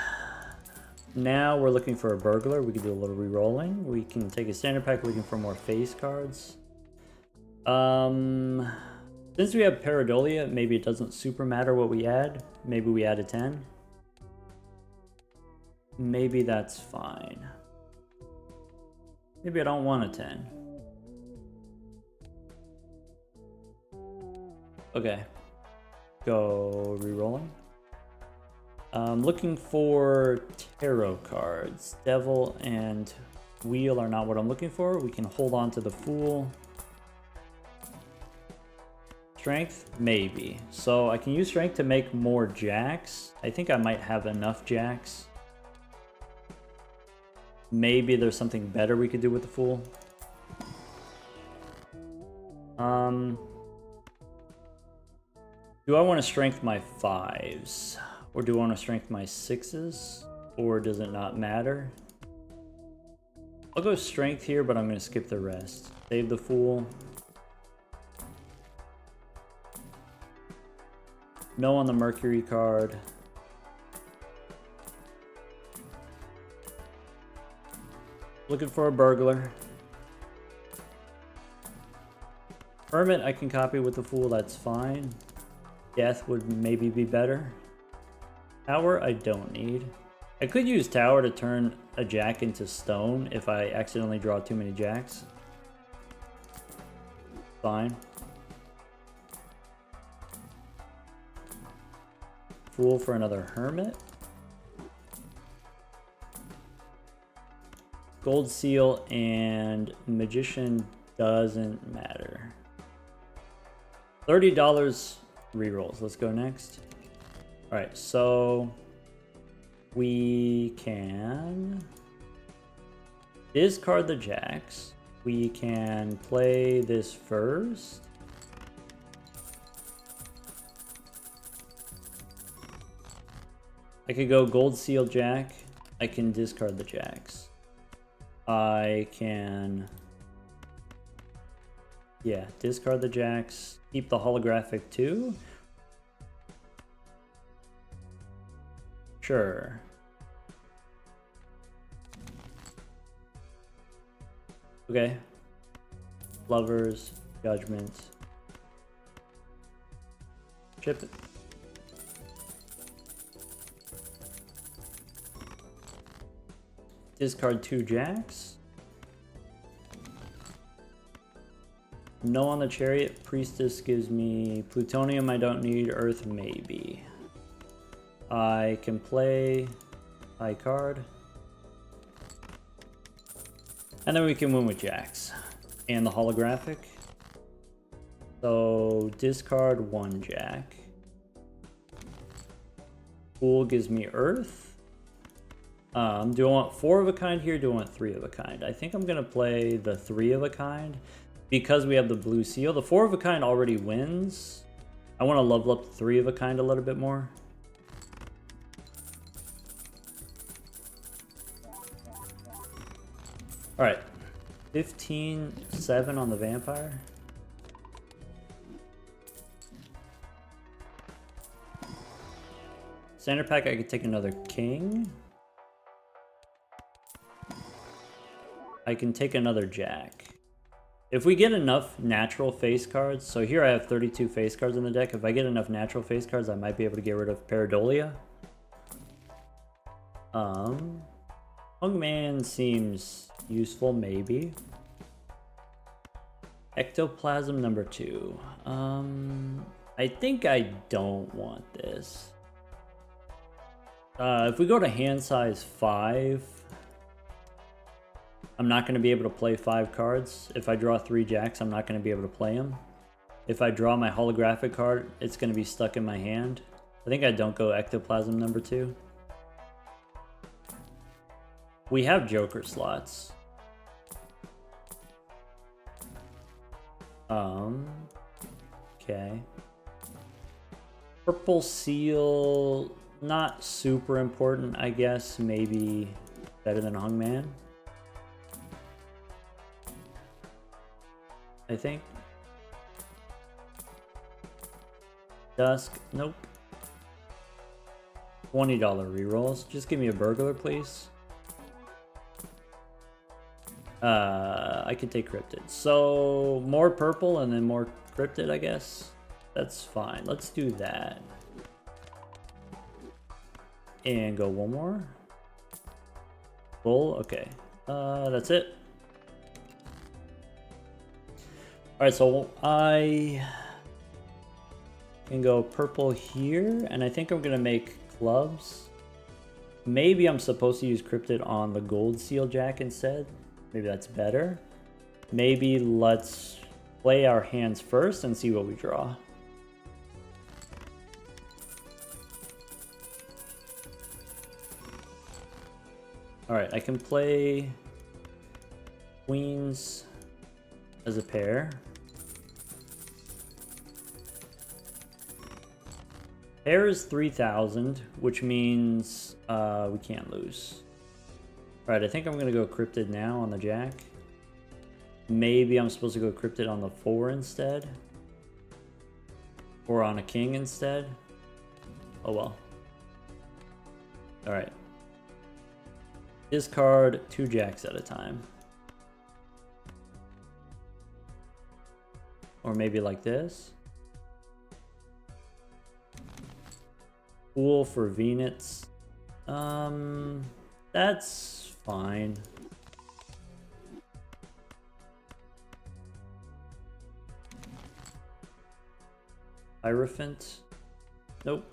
Now we're looking for a burglar. We can do a little re-rolling. We can take a standard pack looking for more face cards. Since we have Pareidolia, maybe it doesn't super matter what we add. Maybe we add a 10. Maybe that's fine. Maybe I don't want a 10. Okay. Go re-rolling. Looking for tarot cards. Devil and Wheel are not what I'm looking for. We can hold on to the Fool. Strength? Maybe. So I can use strength to make more jacks. I think I might have enough jacks. Maybe there's something better we could do with the Fool. Do I want to strength my 5s? Or do I want to strength my 6s? Or does it not matter? I'll go strength here, but I'm going to skip the rest. Save the Fool. No on the Mercury card. Looking for a burglar. Hermit I can copy with the Fool, that's fine. Death would maybe be better. Tower I don't need. I could use Tower to turn a Jack into Stone if I accidentally draw too many Jacks. Fine. Fool for another Hermit. Gold Seal and Magician doesn't matter. $30 rerolls. Let's go next. Alright, so we can discard the Jacks. We can play this first. I could go Gold Seal Jack. I can discard the Jacks. I can, yeah, discard the Jacks, keep the holographic too. Sure. Okay. Lovers, Judgment. Chip it. Discard 2 Jacks. No on the Chariot. Priestess gives me Plutonium I don't need. Earth maybe. I can play high card. And then we can win with Jacks. And the holographic. So discard 1 Jack. Fool gives me Earth. Do I want 4 of a kind here? Do I want 3 of a kind? I think I'm gonna play the 3 of a kind because we have the blue seal. The 4 of a kind already wins. I want to level up the 3 of a kind a little bit more. All right, 15-7 on the vampire. Standard pack, I could take another king. I can take another Jack. If we get enough natural face cards, so here I have 32 face cards in the deck. If I get enough natural face cards, I might be able to get rid of Pareidolia. Hungman seems useful, maybe. Ectoplasm number 2. I think I don't want this. If we go to hand size 5, I'm not going to be able to play 5 cards. If I draw 3 Jacks, I'm not going to be able to play them. If I draw my holographic card, it's going to be stuck in my hand. I think I don't go Ectoplasm number 2. We have Joker slots. Okay. Purple Seal, not super important, I guess. Maybe better than Hungman, I think. Dusk, nope. $20 rerolls. Just give me a burglar, please. I could take Cryptid. So more purple and then more Cryptid, I guess. That's fine. Let's do that. And go one more. Bull, okay. That's it. Alright, so I can go purple here, and I think I'm gonna make clubs. Maybe I'm supposed to use Cryptid on the Gold Seal Jack instead. Maybe that's better. Maybe let's play our hands first and see what we draw. Alright, I can play queens as a pair. Pair is 3,000, which means we can't lose. Alright, I think I'm going to go Cryptid now on the Jack. Maybe I'm supposed to go Cryptid on the 4 instead. Or on a King instead. Oh well. Alright. Discard 2 jacks at a time. Or maybe like this. Fool for Venus. That's fine. Hierophant. Nope.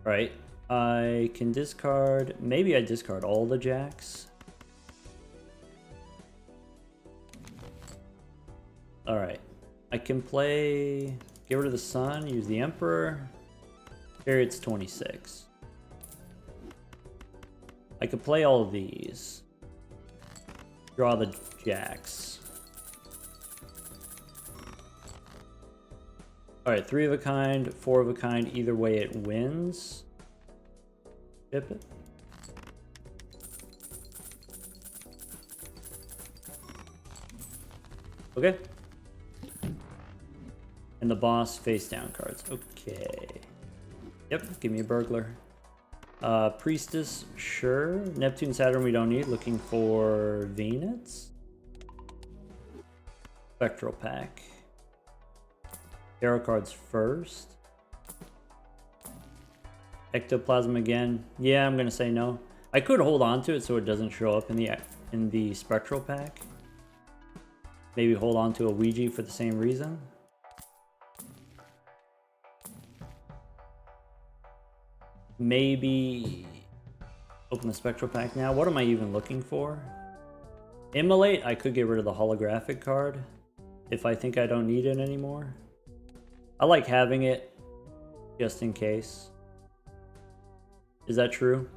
Alright. I can discard. Maybe I discard all the jacks. Alright. I can play. Get rid of the sun. Use the Emperor. Chariot's 26. I could play all of these. Draw the jacks. Alright, 3 of a kind, 4 of a kind, either way it wins. Chip it. Okay. And the boss face down cards. Okay. Yep, give me a burglar. Priestess, sure. Neptune, Saturn we don't need. Looking for Venus. Spectral pack. Tarot cards first. Ectoplasm again. Yeah, I'm gonna say no. I could hold on to it so it doesn't show up in the spectral pack. Maybe hold on to a Ouija for the same reason. Maybe open the spectral pack now. What am I even looking for? Immolate, I could get rid of the holographic card if I think I don't need it anymore. I like having it just in case. Is that true?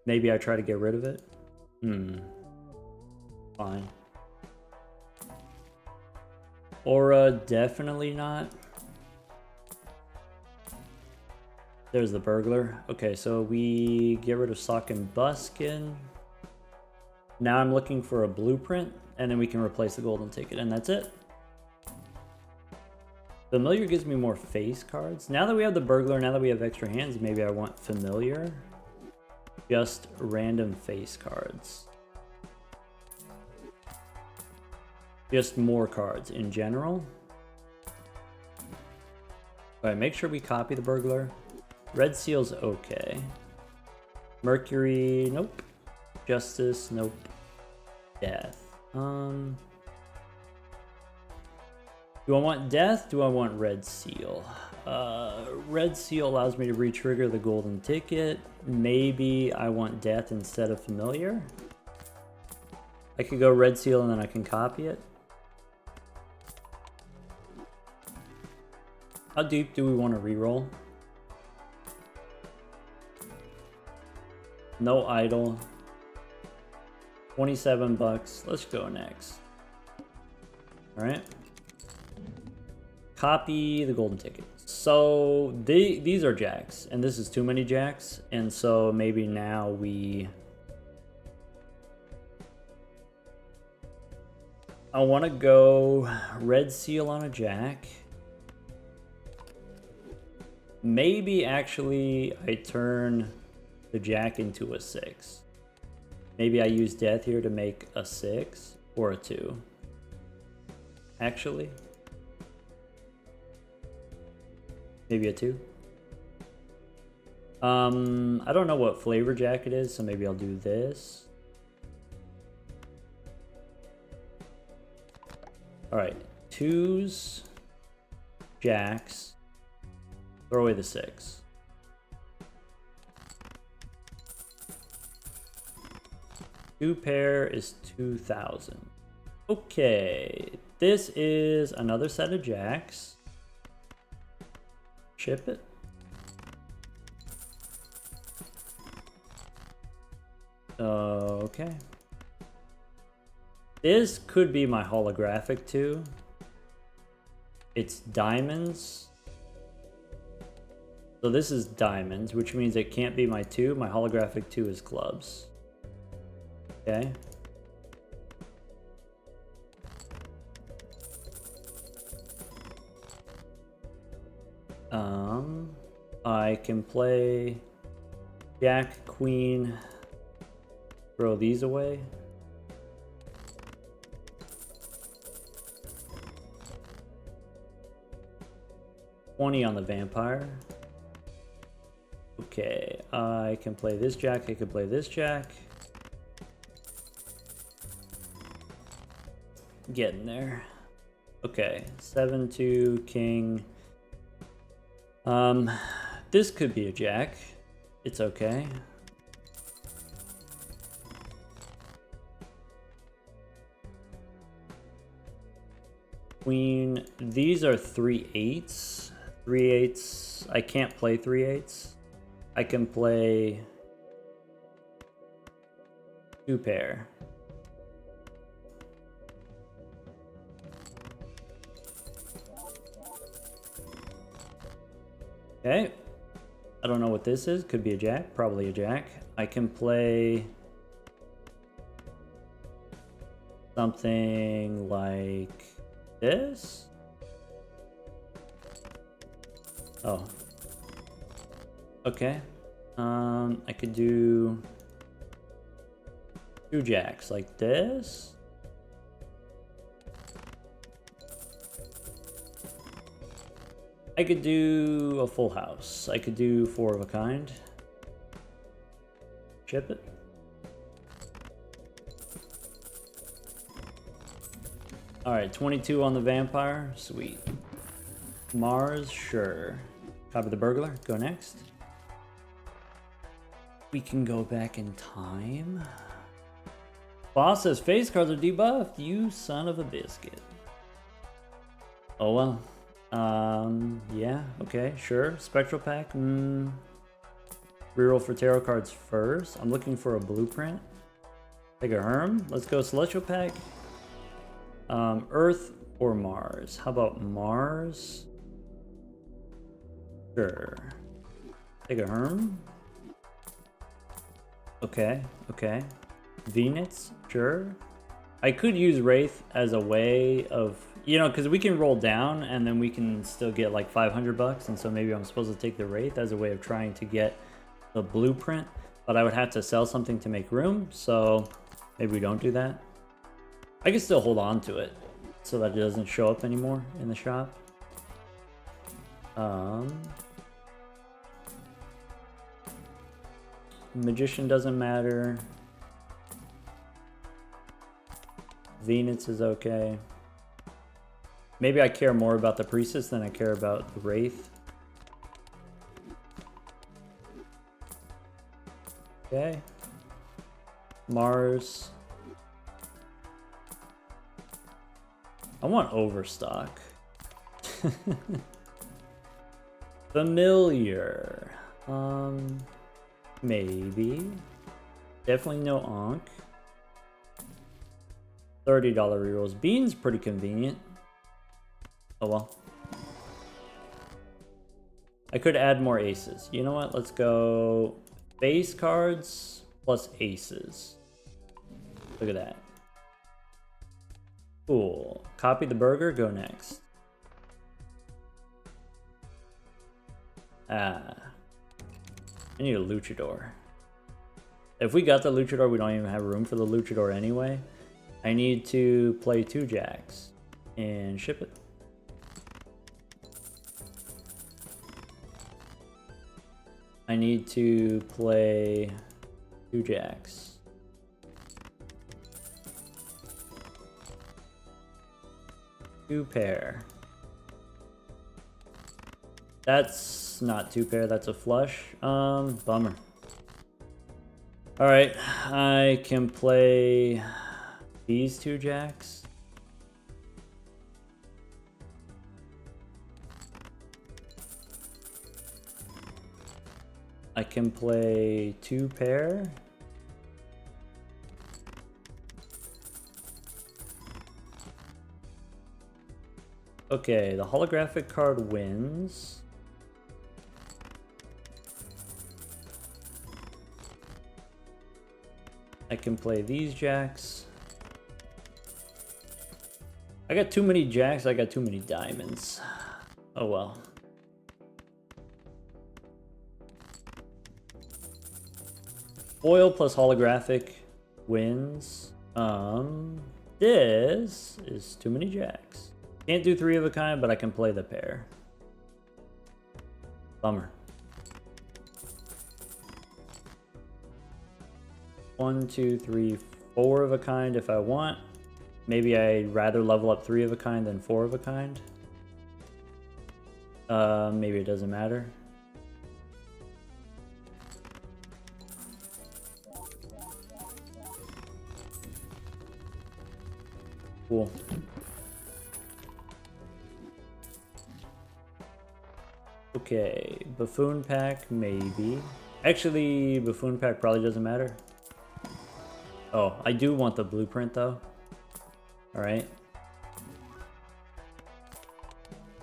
Maybe I try to get rid of it? Fine. Aura, definitely not. There's the burglar. Okay, so we get rid of Sock and Buskin. Now I'm looking for a blueprint, and then we can replace the golden ticket, and that's it. Familiar gives me more face cards. Now that we have the burglar, now that we have extra hands, maybe I want familiar. Just random face cards. Just more cards in general. Alright, make sure we copy the burglar. Red Seal's okay. Mercury, nope. Justice, nope. Death. Do I want Death? Do I want Red Seal? Red Seal allows me to re-trigger the golden ticket. Maybe I want Death instead of Familiar. I could go Red Seal and then I can copy it. How deep do we want to reroll? No idle. 27 bucks. Let's go next. Alright. Copy the golden ticket. So these are jacks, and this is too many jacks, and so maybe now I want to go Red Seal on a jack. Maybe actually I turn the jack into a 6. Maybe I use Death here to make a 6 or a 2. Actually. Maybe a 2. I don't know what flavor jack it is, so maybe I'll do this. Alright, 2s, jacks, throw away the 6. Two pair is 2,000. Okay, this is another set of jacks. Chip it. Okay. This could be my holographic 2. It's diamonds. So this is diamonds, which means it can't be my 2. My holographic 2 is clubs. Okay. I can play Jack, Queen, throw these away. $20 on the vampire. Okay, I can play this Jack, I can play this Jack. Getting there. Okay, 7-2, King. This could be a Jack. It's okay. Queen. These are 3-8s. 3-8s. I can't play 3-8s. I can play 2 pair. Okay. I don't know what this is. Could be a Jack. Probably a Jack. I can play something like this. Oh. Okay. I could do 2 Jacks like this. I could do a full house. I could do 4 of a kind. Chip it. Alright, 22 on the vampire. Sweet. Mars, sure. Copy the burglar. Go next. We can go back in time. Boss says face cards are debuffed. You son of a biscuit. Oh well. Yeah, okay, sure. Spectral pack. Reroll for tarot cards first. I'm looking for a blueprint. Take a Herm. Let's go celestial pack. Earth or Mars? How about Mars? Sure. Take a Herm. Okay, okay. Venus, sure. I could use Wraith as a way of, you know, because we can roll down and then we can still get like 500 bucks, and so maybe I'm supposed to take the Wraith as a way of trying to get the blueprint, but I would have to sell something to make room, so maybe we don't do that. I can still hold on to it so that it doesn't show up anymore in the shop. Magician doesn't matter. Venus is okay. Maybe I care more about the priestess than I care about the Wraith. Okay. Mars. I want overstock. Familiar. Maybe. Definitely no Ankh. $30 rerolls. Bean's pretty convenient. Oh well. I could add more aces. You know what? Let's go base cards plus aces. Look at that. Cool. Copy the burger. Go next. I need a luchador. If we got the luchador, we don't even have room for the luchador anyway. I need to play 2 Jacks and ship it. I need to play 2 Jacks. Two pair. That's not 2 pair, that's a flush. Bummer. Alright, I can play these 2 Jacks. I can play 2 pair. Okay, the holographic card wins. I can play these Jacks. I got too many Jacks, I got too many diamonds. Oh well. Foil plus holographic wins. This is too many jacks. Can't do 3 of a kind, but I can play the pair. Bummer. 1, 2, 3, 4 of a kind if I want. Maybe I'd rather level up 3 of a kind than 4 of a kind. Maybe it doesn't matter. Cool. Okay, buffoon pack maybe. Actually, buffoon pack probably doesn't matter. Oh, I do want the blueprint though. All right.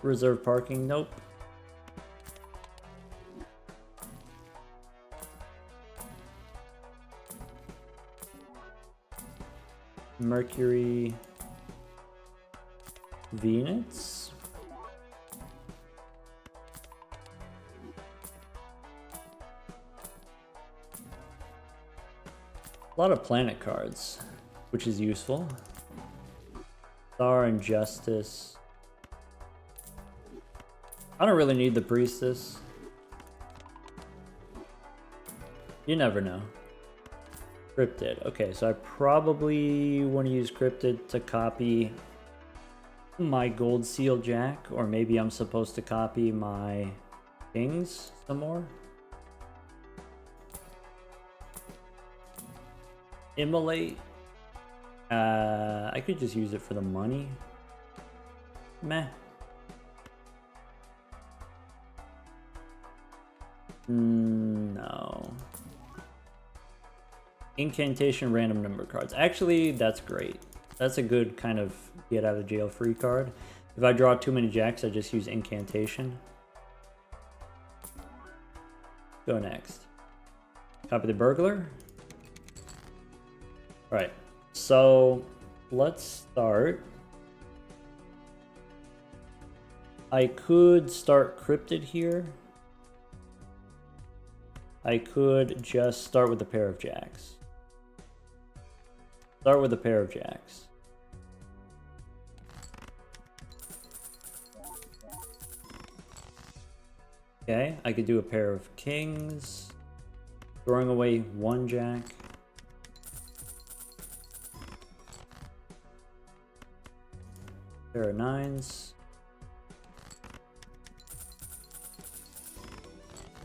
Reserve parking, nope. Mercury, Venus. A lot of planet cards, which is useful. Star and Justice. I don't really need the Priestess. You never know. Cryptid. Okay, so I probably want to use Cryptid to copy my Gold Seal Jack, or maybe I'm supposed to copy my Kings some more. Immolate. I could just use it for the money. Meh. No. Incantation random number cards. Actually, that's great. That's a good kind of get out of jail free card. If I draw too many jacks, I just use incantation. Go next. Copy the burglar. All right, so let's start. I could start cryptid here. I could just start with a pair of jacks. Start with a pair of jacks. Okay, I could do a pair of kings, throwing away 1 jack. Pair of 9s.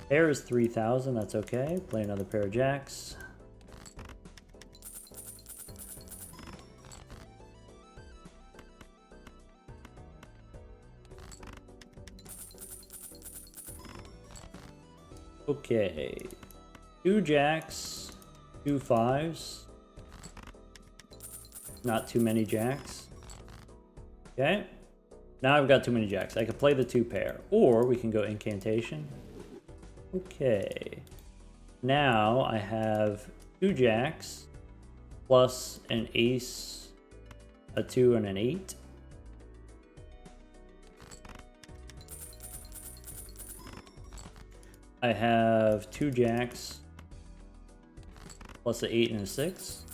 Pair is 3,000, that's okay. Play another pair of jacks. Okay. 2 jacks, 2 5s. Not too many jacks. Okay, now I've got too many jacks. I could play the 2 pair, or we can go incantation. Okay, now I have 2 jacks plus an ace, a 2, and an 8. I have 2 jacks plus an 8 and a 6.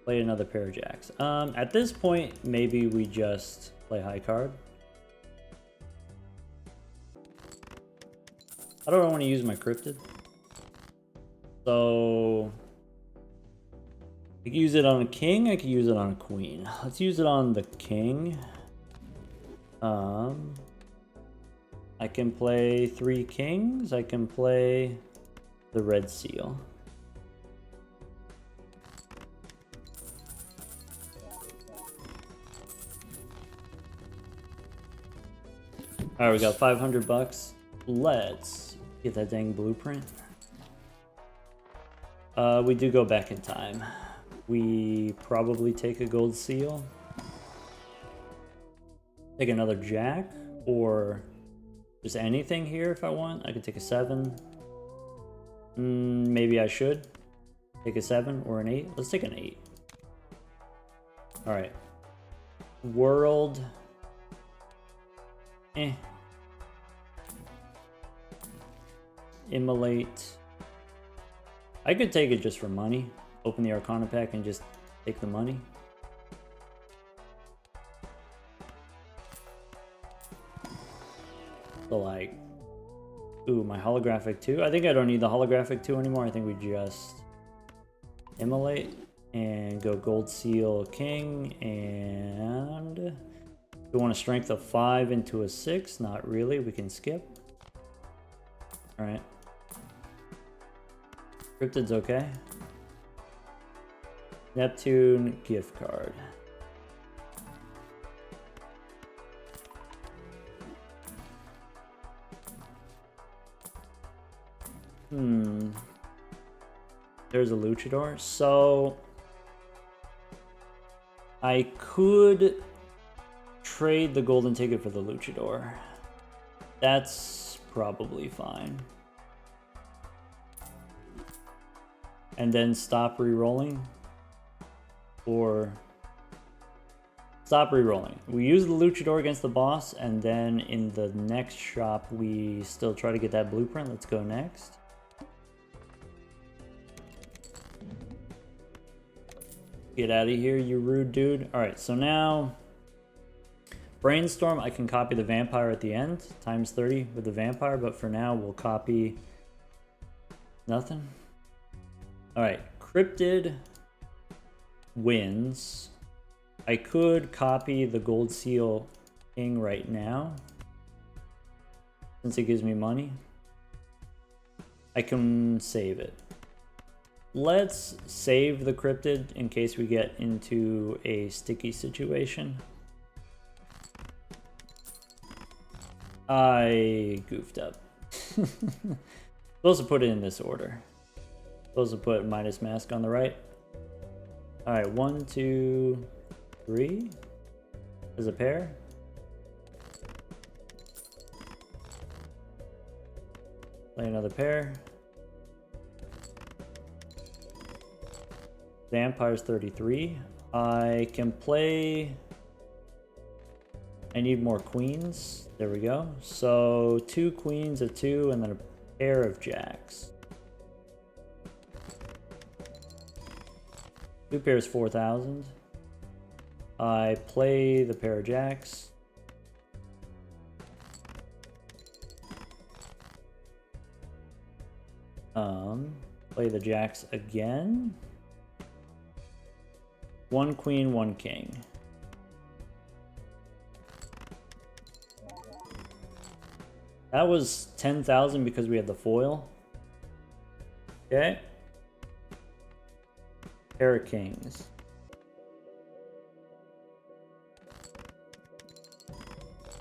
Play another pair of jacks. At this point, maybe we just play high card. I don't want to use my cryptid. So I can use it on a king, I can use it on a queen. Let's use it on the king. I can play 3 kings, I can play the red seal. Alright, we got 500 bucks. Let's get that dang blueprint. We do go back in time. We probably take a gold seal. Take another jack, or just anything here if I want. I could take a 7. Maybe I should take a 7 or an 8. Let's take an 8. Alright. World. immolate. I could take it just for money. Open the Arcana pack and just take the money. So like, ooh, my holographic 2. I think I don't need the holographic 2 anymore. I think we just immolate and go gold seal king. And we want a strength of 5 into a 6. Not really. We can skip. All right. Cryptid's okay. Neptune gift card. There's a luchador. So I could trade the golden ticket for the luchador. That's probably fine. And then stop re-rolling. Or stop re-rolling. We use the luchador against the boss, and then in the next shop we still try to get that blueprint. Let's go next. Get out of here, you rude dude. Alright, so now Brainstorm, I can copy the vampire at the end, times 30 with the vampire, but for now we'll copy nothing. Alright, Cryptid wins. I could copy the gold seal king right now, since it gives me money. I can save it. Let's save the cryptid in case we get into a sticky situation. I goofed up. Supposed to put it in this order. Supposed to put Midas Mask on the right. Alright, 1, 2, 3 as a pair. Play another pair. Vampire's 33. I can play... I need more queens. There we go. So 2 queens, a 2, and then a pair of jacks. 2 pairs, 4,000. I play the pair of jacks. Play the jacks again. 1 queen, 1 king. That was 10,000 because we had the foil. Okay. Pair of kings.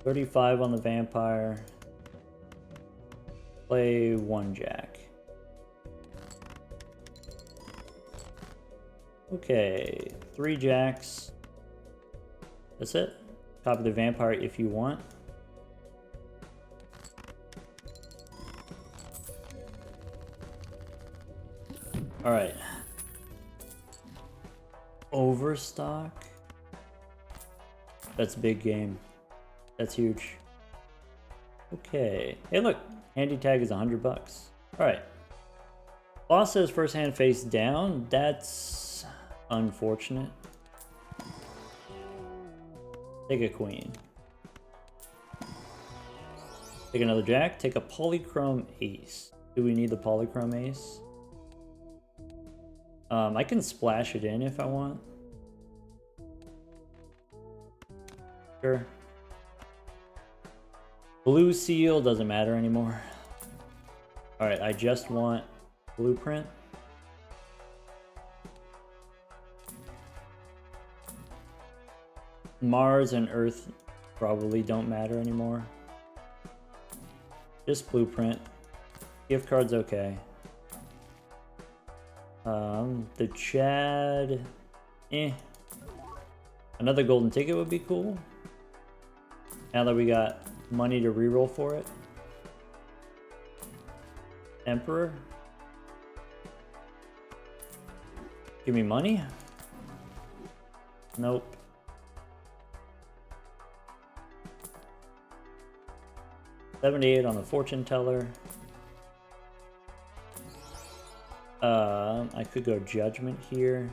$35 on the vampire. Play 1 jack. Okay, 3 jacks. That's it. Copy the vampire if you want. Alright. Overstock. That's big game. That's huge. Okay. Hey look, handy tag is $100. Alright. Boss says first hand face down. That's unfortunate. Take a queen. Take another jack. Take a polychrome ace. Do we need the polychrome ace? I can splash it in if I want. Sure. Blue seal doesn't matter anymore. Alright, I just want blueprint. Mars and Earth probably don't matter anymore. Just blueprint. Gift card's okay. The Chad, Another golden ticket would be cool. Now that we got money to reroll for it. Emperor. Give me money? Nope. $78 on the fortune teller. I could go Judgment here.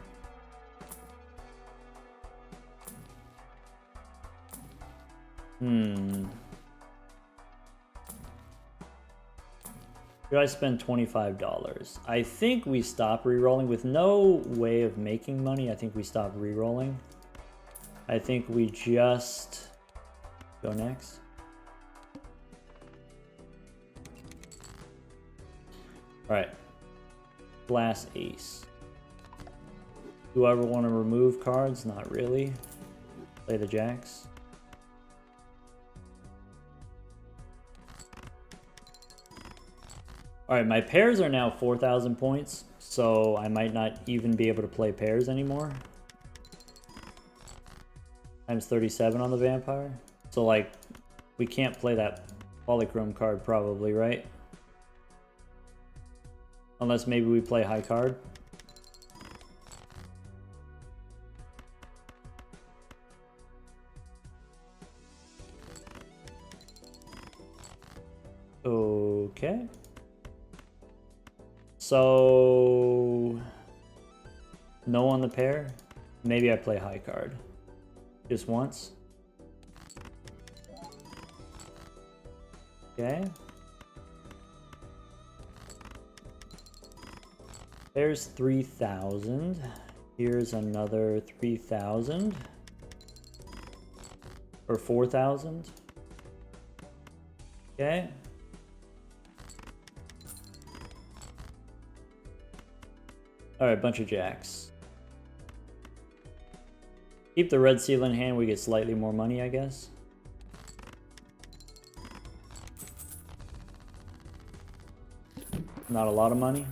Should I spend $25? I think we stop rerolling with no way of making money. I think we stop rerolling. I think we just go next. All right. Glass ace. Do I ever want to remove cards? Not really. Play the jacks. Alright, my pairs are now 4,000 points, so I might not even be able to play pairs anymore. Times 37 on the vampire. So, like, we can't play that polychrome card probably, right? Unless maybe we play high card. Okay. So, no on the pair. Maybe I play high card. Just once. Okay. There's 3,000. Here's another 3,000. Or 4,000. Okay. Alright, bunch of jacks. Keep the red seal in hand, we get slightly more money, I guess. Not a lot of money.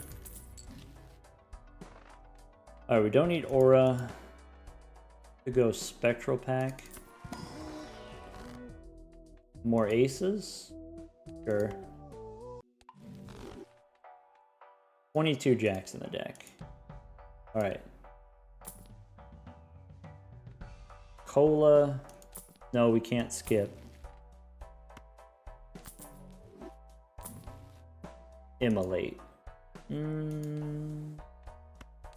Alright, we don't need aura. To go spectral pack. More aces? Sure. 22 jacks in the deck. Alright. Cola. No, we can't skip. Immolate.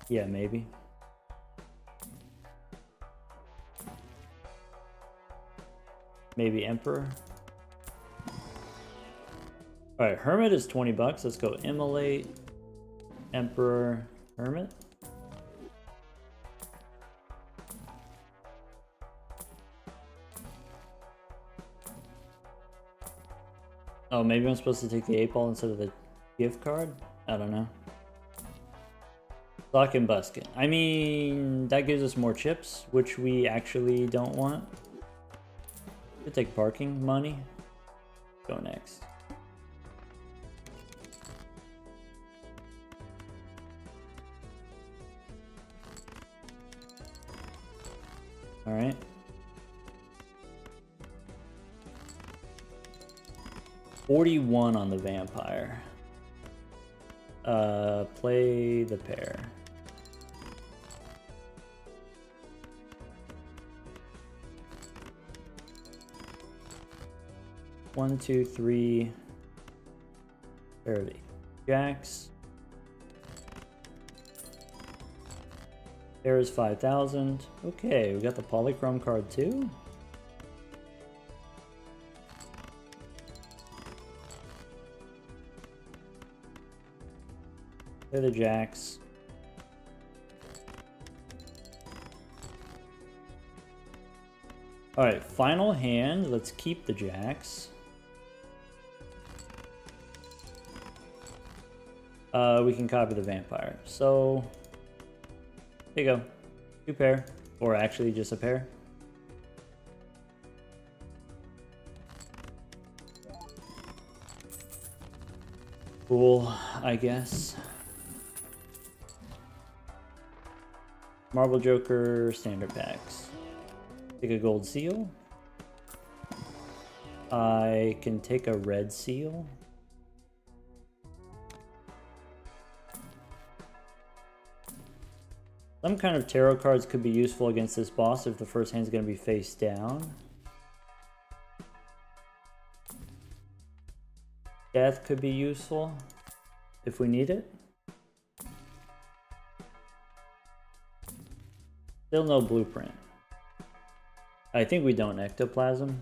Yeah, maybe. Maybe Emperor. Alright, Hermit is 20 bucks. Let's go Immolate, Emperor, Hermit. Oh, maybe I'm supposed to take the 8-ball instead of the gift card? I don't know. Lock and Busket. I mean, that gives us more chips, which we actually don't want. Could take parking money. Go next. All right. $41 on the vampire. Play the pair. One, two, three. Pair of jacks. There is 5,000. Okay, we got the polychrome card too. They're the jacks. Alright, final hand. Let's keep the jacks. We can copy the vampire. So, there you go. 2 pair. Or actually just a pair. Cool, I guess. Marble Joker, standard packs. Take a gold seal. I can take a red seal. Some kind of tarot cards could be useful against this boss if the first hand's going to be face down. Death could be useful if we need it. Still no blueprint. I think we don't ectoplasm.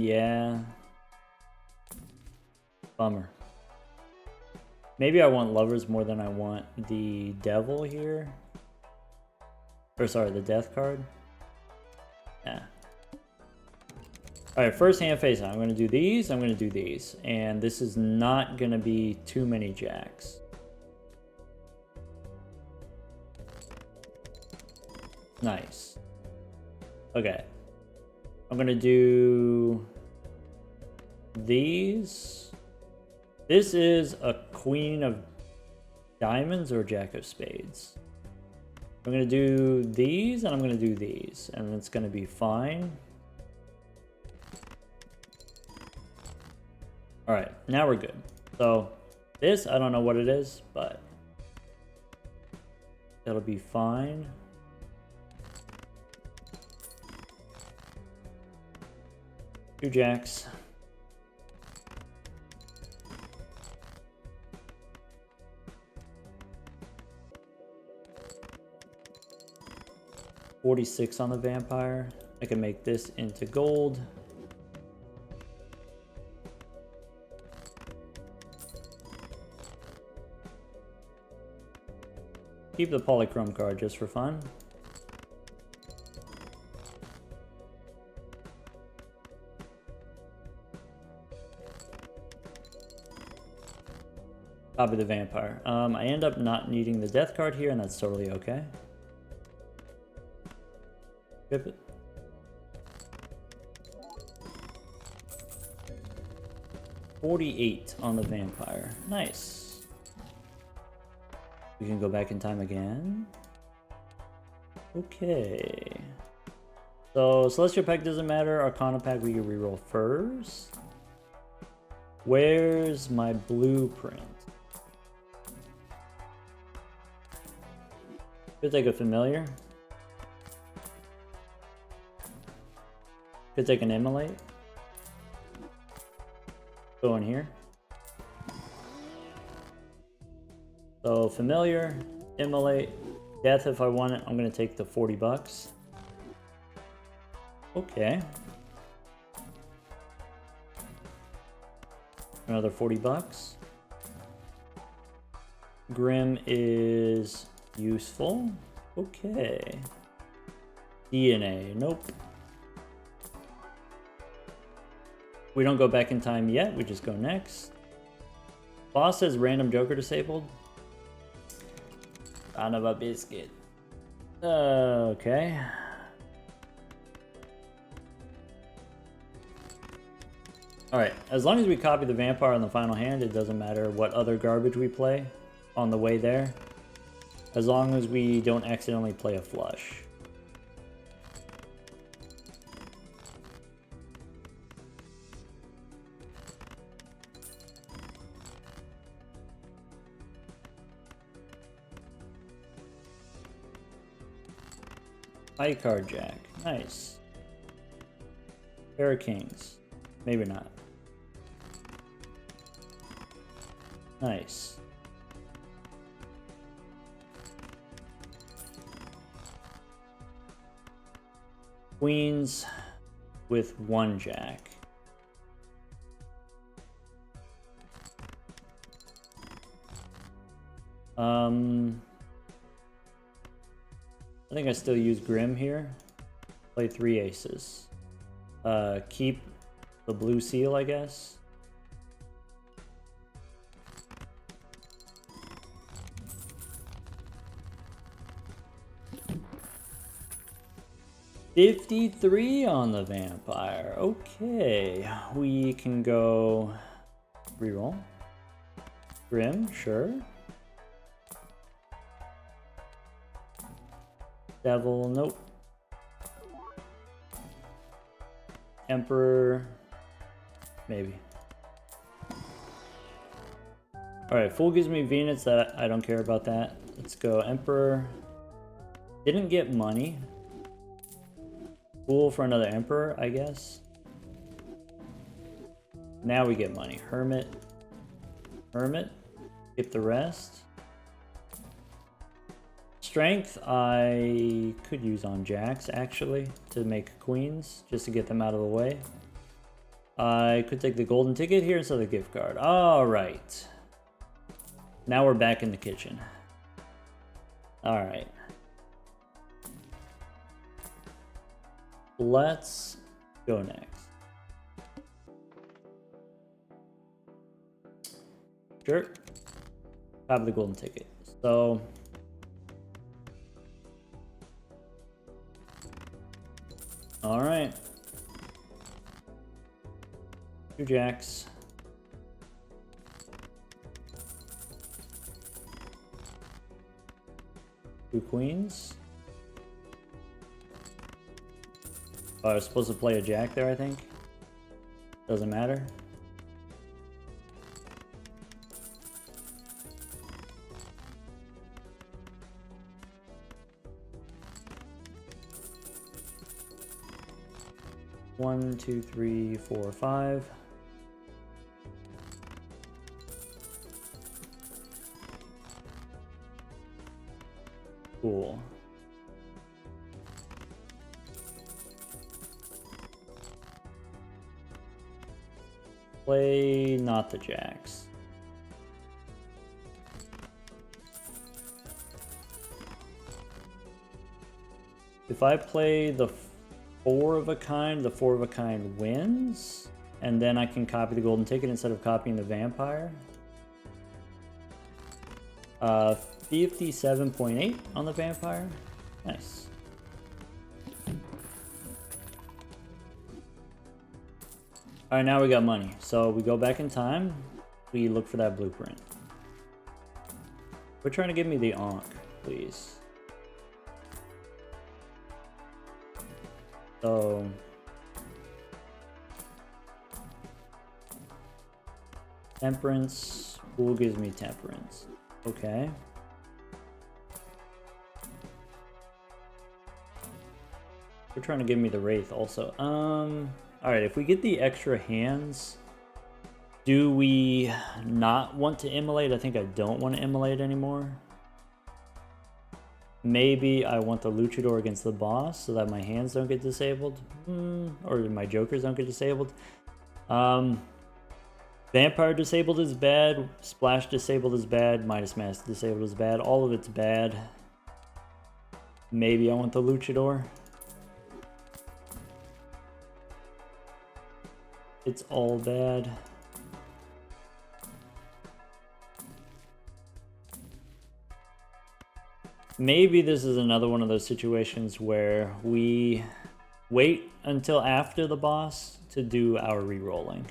Yeah. Bummer. Maybe I want lovers more than I want the devil here. Or sorry, the death card. Yeah. Alright, first hand face. I'm going to do these. I'm going to do these. And this is not going to be too many jacks. Nice. Okay. I'm going to do these. This is a queen of diamonds or jack of spades. I'm going to do these and I'm going to do these. And it's going to be fine. Alright, now we're good. So, this, I don't know what it is, but it'll be fine. Two jacks. $46 on the vampire. I can make this into gold. Keep the polychrome card just for fun. Copy the vampire. I end up not needing the death card here, and that's totally okay. Rip it. $48 on the vampire. Nice. We can go back in time again. Okay. So Celestial Pack doesn't matter. Arcana Pack we can reroll first. Where's my blueprint? Could take a familiar. Could take an immolate. Go in here. So familiar, immolate, death if I want it. I'm gonna take the $40. Okay. Another $40. Grim is useful. Okay. DNA, nope. We don't go back in time yet, we just go next. Boss says random joker disabled. Son of a biscuit. Okay. Alright, as long as we copy the vampire on the final hand, it doesn't matter what other garbage we play on the way there. As long as we don't accidentally play a flush. High card jack. Nice. Pair of kings. Maybe not. Nice. Queens with one jack. I think I still use Grim here. Play 3 aces. Keep the blue seal, I guess. $53 on the vampire. Okay, we can go reroll. Grim, sure. Devil, nope. Emperor, maybe. Alright, Fool gives me Venus, that I don't care about that. Let's go Emperor. Didn't get money. Fool for another Emperor, I guess. Now we get money. Hermit. Hermit. Skip the rest. strength I could use on jacks, actually, to make queens, just to get them out of the way. I could take the golden ticket here instead of the gift card. Alright. Now we're back in the kitchen. Alright. Let's go next. Sure. Have the golden ticket. So alright. 2 jacks. 2 queens. Oh, I was supposed to play a jack there, I think. Doesn't matter. One, two, three, 4, 5. Cool. Play not the jacks. If I play the 4 of a kind, the 4 of a kind wins, and then I can copy the golden ticket instead of copying the vampire. 57.8 on the vampire. Nice. Alright, now we got money. So we go back in time. We look for that blueprint. We're trying to give me the Ankh, please. So temperance. Pool gives me temperance. Okay. They're trying to give me the Wraith also. Alright, if we get the extra hands, do we not want to immolate? I think I don't want to immolate anymore. Maybe I want the Luchador against the boss so that my hands don't get disabled. Or my jokers don't get disabled. Vampire disabled is bad. Splash disabled is bad. Midas Mask disabled is bad. All of it's bad. Maybe I want the Luchador. It's all bad. Maybe this is another one of those situations where we wait until after the boss to do our re-rolling.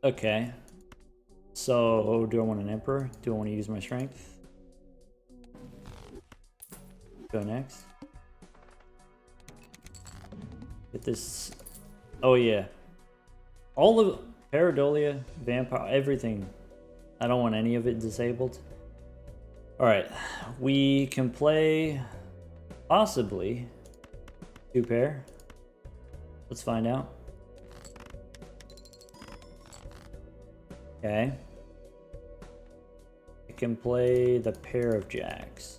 Okay. So, do I want an Emperor? Do I want to use my strength? Go next. Get this. Oh yeah. All of Pareidolia, Vampire, everything. I don't want any of it disabled. Alright. We can play possibly 2 pair. Let's find out. Okay. I can play the pair of jacks.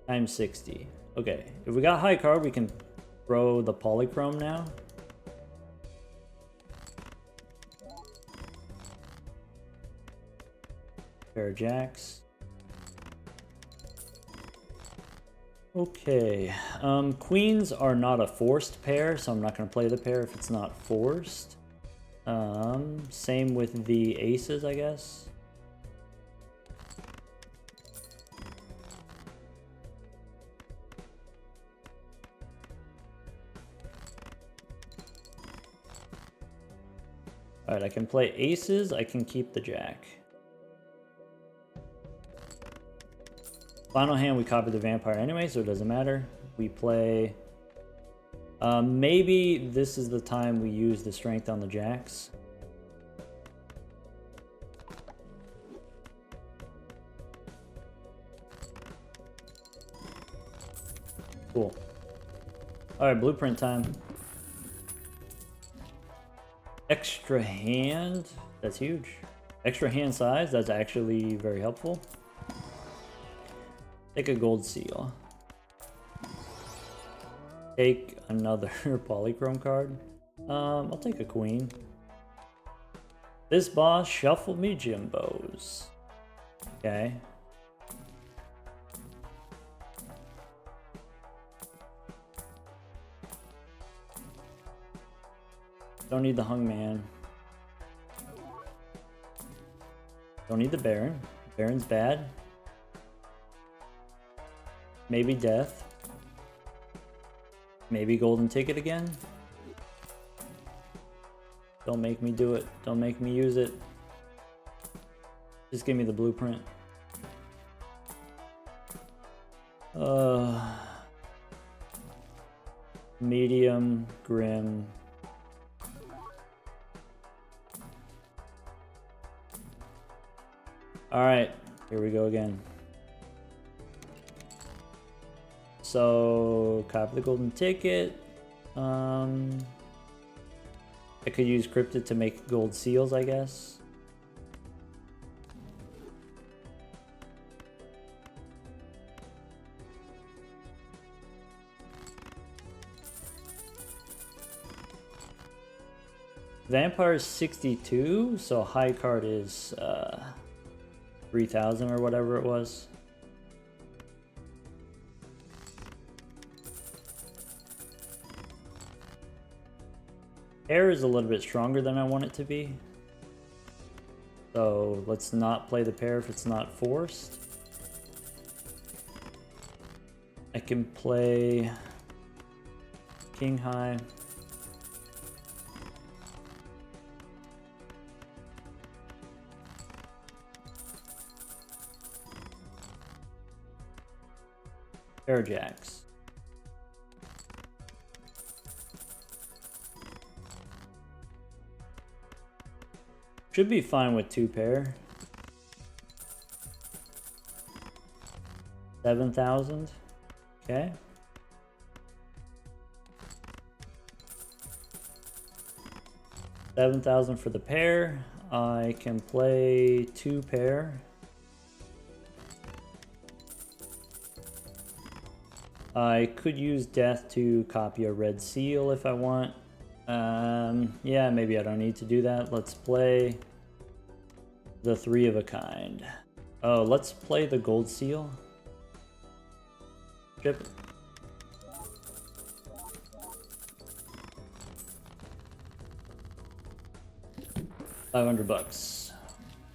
Times 60. Okay, if we got high card, we can throw the polychrome now. Pair of jacks. Okay, queens are not a forced pair, so I'm not going to play the pair if it's not forced. Same with the aces, I guess. Alright, I can play aces, I can keep the jack. Final hand, we copy the vampire anyway, so it doesn't matter. We play... maybe this is the time we use the strength on the jacks. Cool. Alright, blueprint time. Extra hand, that's huge. Extra hand size, that's actually very helpful. Take a gold seal. Take another polychrome card. I'll take a queen. This boss shuffled me Jimbos. Okay. Don't need the hung man. Don't need the Baron. Baron's bad. Maybe death. Maybe golden ticket again. Don't make me do it. Don't make me use it. Just give me the blueprint. Medium, grim. Alright, here we go again. So, copy the golden ticket. I could use Cryptid to make gold seals, I guess. Vampire is 62, so high card is 3,000 or whatever it was. Air is a little bit stronger than I want it to be. So let's not play the pair if it's not forced. I can play King High. Pair jacks. Should be fine with 2 pair. 7,000. Okay. $7,000 for the pair. I can play 2 pair. I could use death to copy a red seal if I want. Yeah, maybe I don't need to do that. Let's play the 3 of a kind. Oh, let's play the gold seal. Strip it. $500.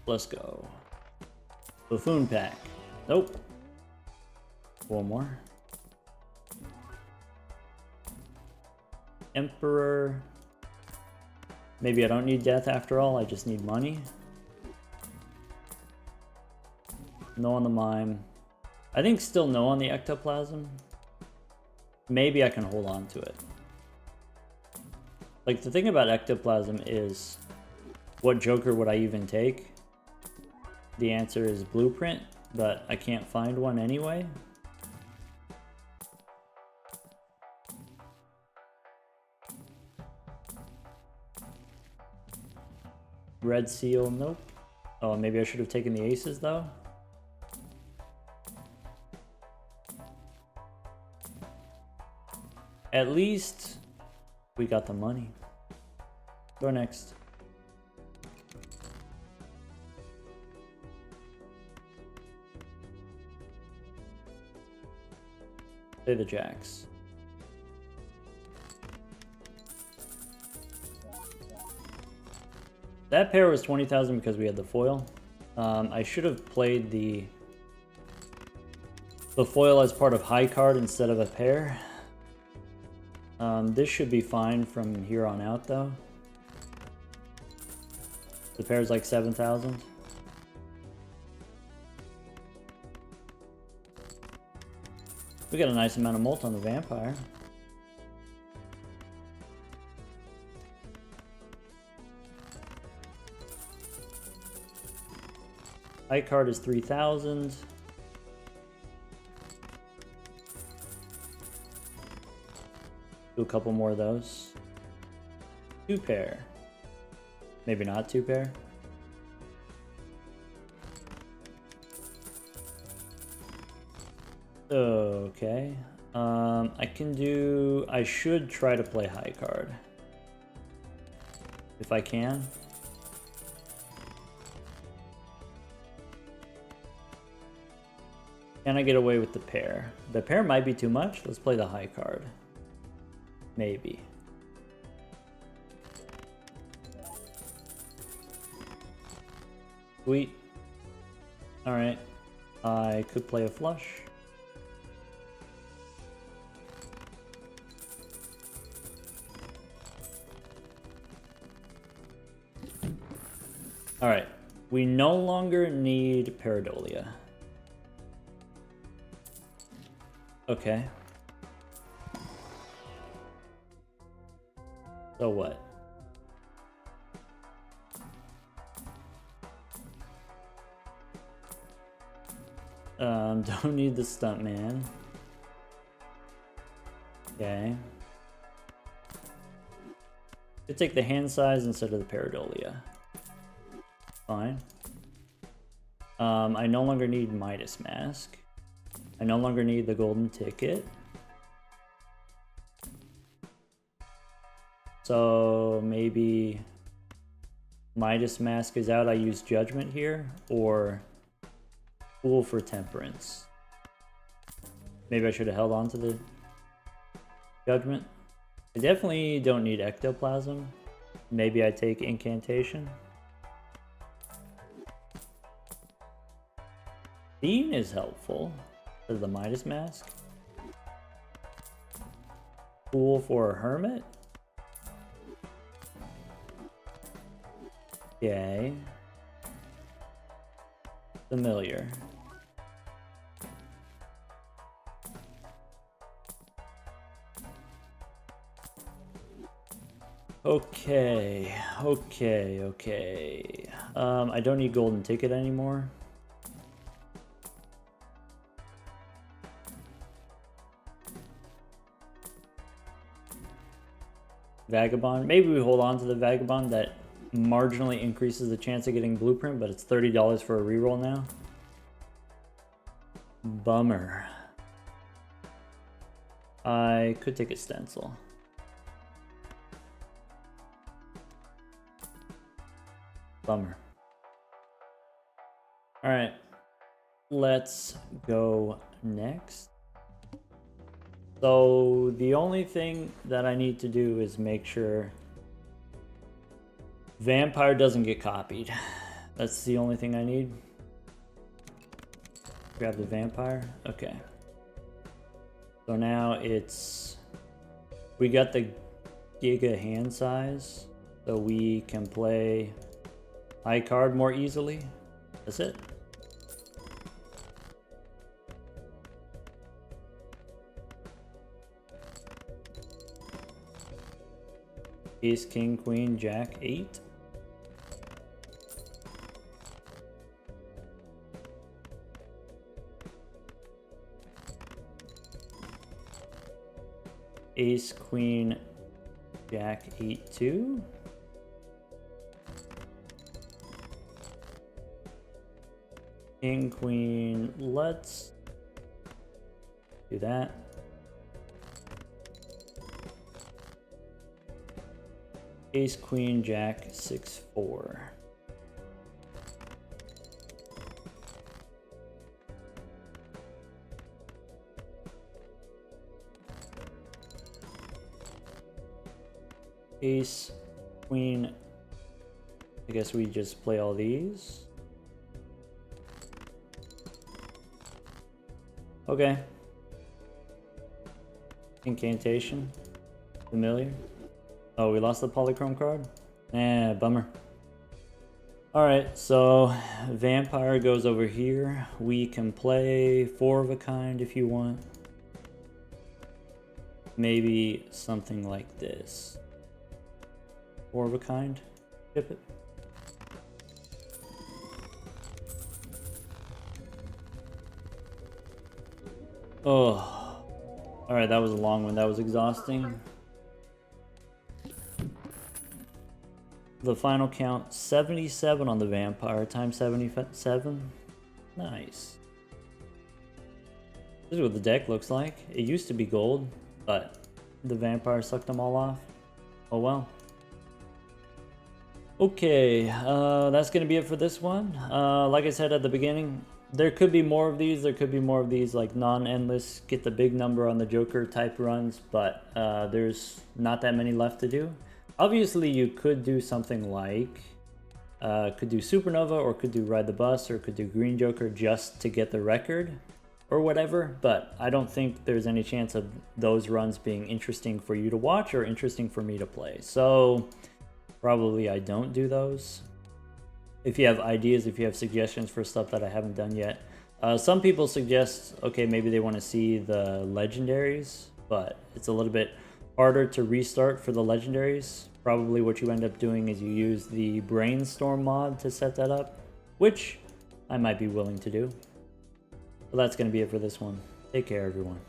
Let's go. Buffoon pack. Nope. 4 more. Emperor. Maybe I don't need death after all, I just need money. No on the mime. I think still no on the ectoplasm. Maybe I can hold on to it. Like, the thing about ectoplasm is, what Joker would I even take? The answer is blueprint, but I can't find one anyway. Red seal, nope. Oh, maybe I should have taken the aces though. At least we got the money. Go next. Play the jacks. That pair was 20,000 because we had the foil. I should have played the foil as part of high card instead of a pair. This should be fine from here on out though. The pair's like 7,000. We got a nice amount of mult on the vampire. High card is 3,000. Do a couple more of those. 2 pair. Maybe not 2 pair. Okay. I should try to play high card. If I can. Can I get away with the pair? The pair might be too much. Let's play the high card. Maybe. Sweet. Alright. I could play a flush. Alright. We no longer need Pareidolia. Okay. So what? Don't need the Stuntman. Okay. Could take the hand size instead of the Pareidolia. Fine. I no longer need Midas Mask. I no longer need the golden ticket. So maybe Midas Mask is out. I use Judgment here, or Fool for Temperance. Maybe I should have held on to the Judgment. I definitely don't need Ectoplasm. Maybe I take Incantation. Bean is helpful for the Midas Mask. Fool for a Hermit. Okay. Familiar. Okay. I don't need golden ticket anymore. Vagabond. Maybe we hold on to the Vagabond. That marginally increases the chance of getting Blueprint, but it's $30 for a reroll now. Bummer. I could take a Stencil. Bummer. Alright. Let's go next. So the only thing that I need to do is make sure Vampire doesn't get copied. That's the only thing I need. Grab the Vampire. Okay. So now we got the Giga hand size, so we can play high card more easily. That's it. Ace, King, Queen, Jack, 8. Ace, Queen, Jack, 8, 2. King, Queen, let's do that. Ace, Queen, Jack, 6, 4. Ace, Queen, I guess we just play all these. Okay. Incantation. Familiar. Oh, we lost the Polychrome card? Eh, bummer. Alright, so Vampire goes over here. We can play 4 of a kind if you want. Maybe something like this. 4 of a kind. Chip it. Oh. Alright, that was a long one. That was exhausting. The final count, 77 on the vampire times 77. Nice. This is what the deck looks like. It used to be gold, but the vampire sucked them all off. Oh well. Okay, that's gonna be it for this one. Like I said at the beginning, there could be more of these. There could be more of these like non-endless, get the big number on the Joker type runs, but there's not that many left to do. Obviously, you could do something like, could do Supernova, or could do Ride the Bus, or could do Green Joker just to get the record, or whatever, but I don't think there's any chance of those runs being interesting for you to watch or interesting for me to play. So probably I don't do those. If you have ideas, if you have suggestions for stuff that I haven't done yet. Some people suggest, okay, maybe they want to see the legendaries, but it's a little bit harder to restart for the legendaries. Probably what you end up doing is you use the Brainstorm mod to set that up, which I might be willing to do. Well, that's going to be it for this one. Take care, everyone.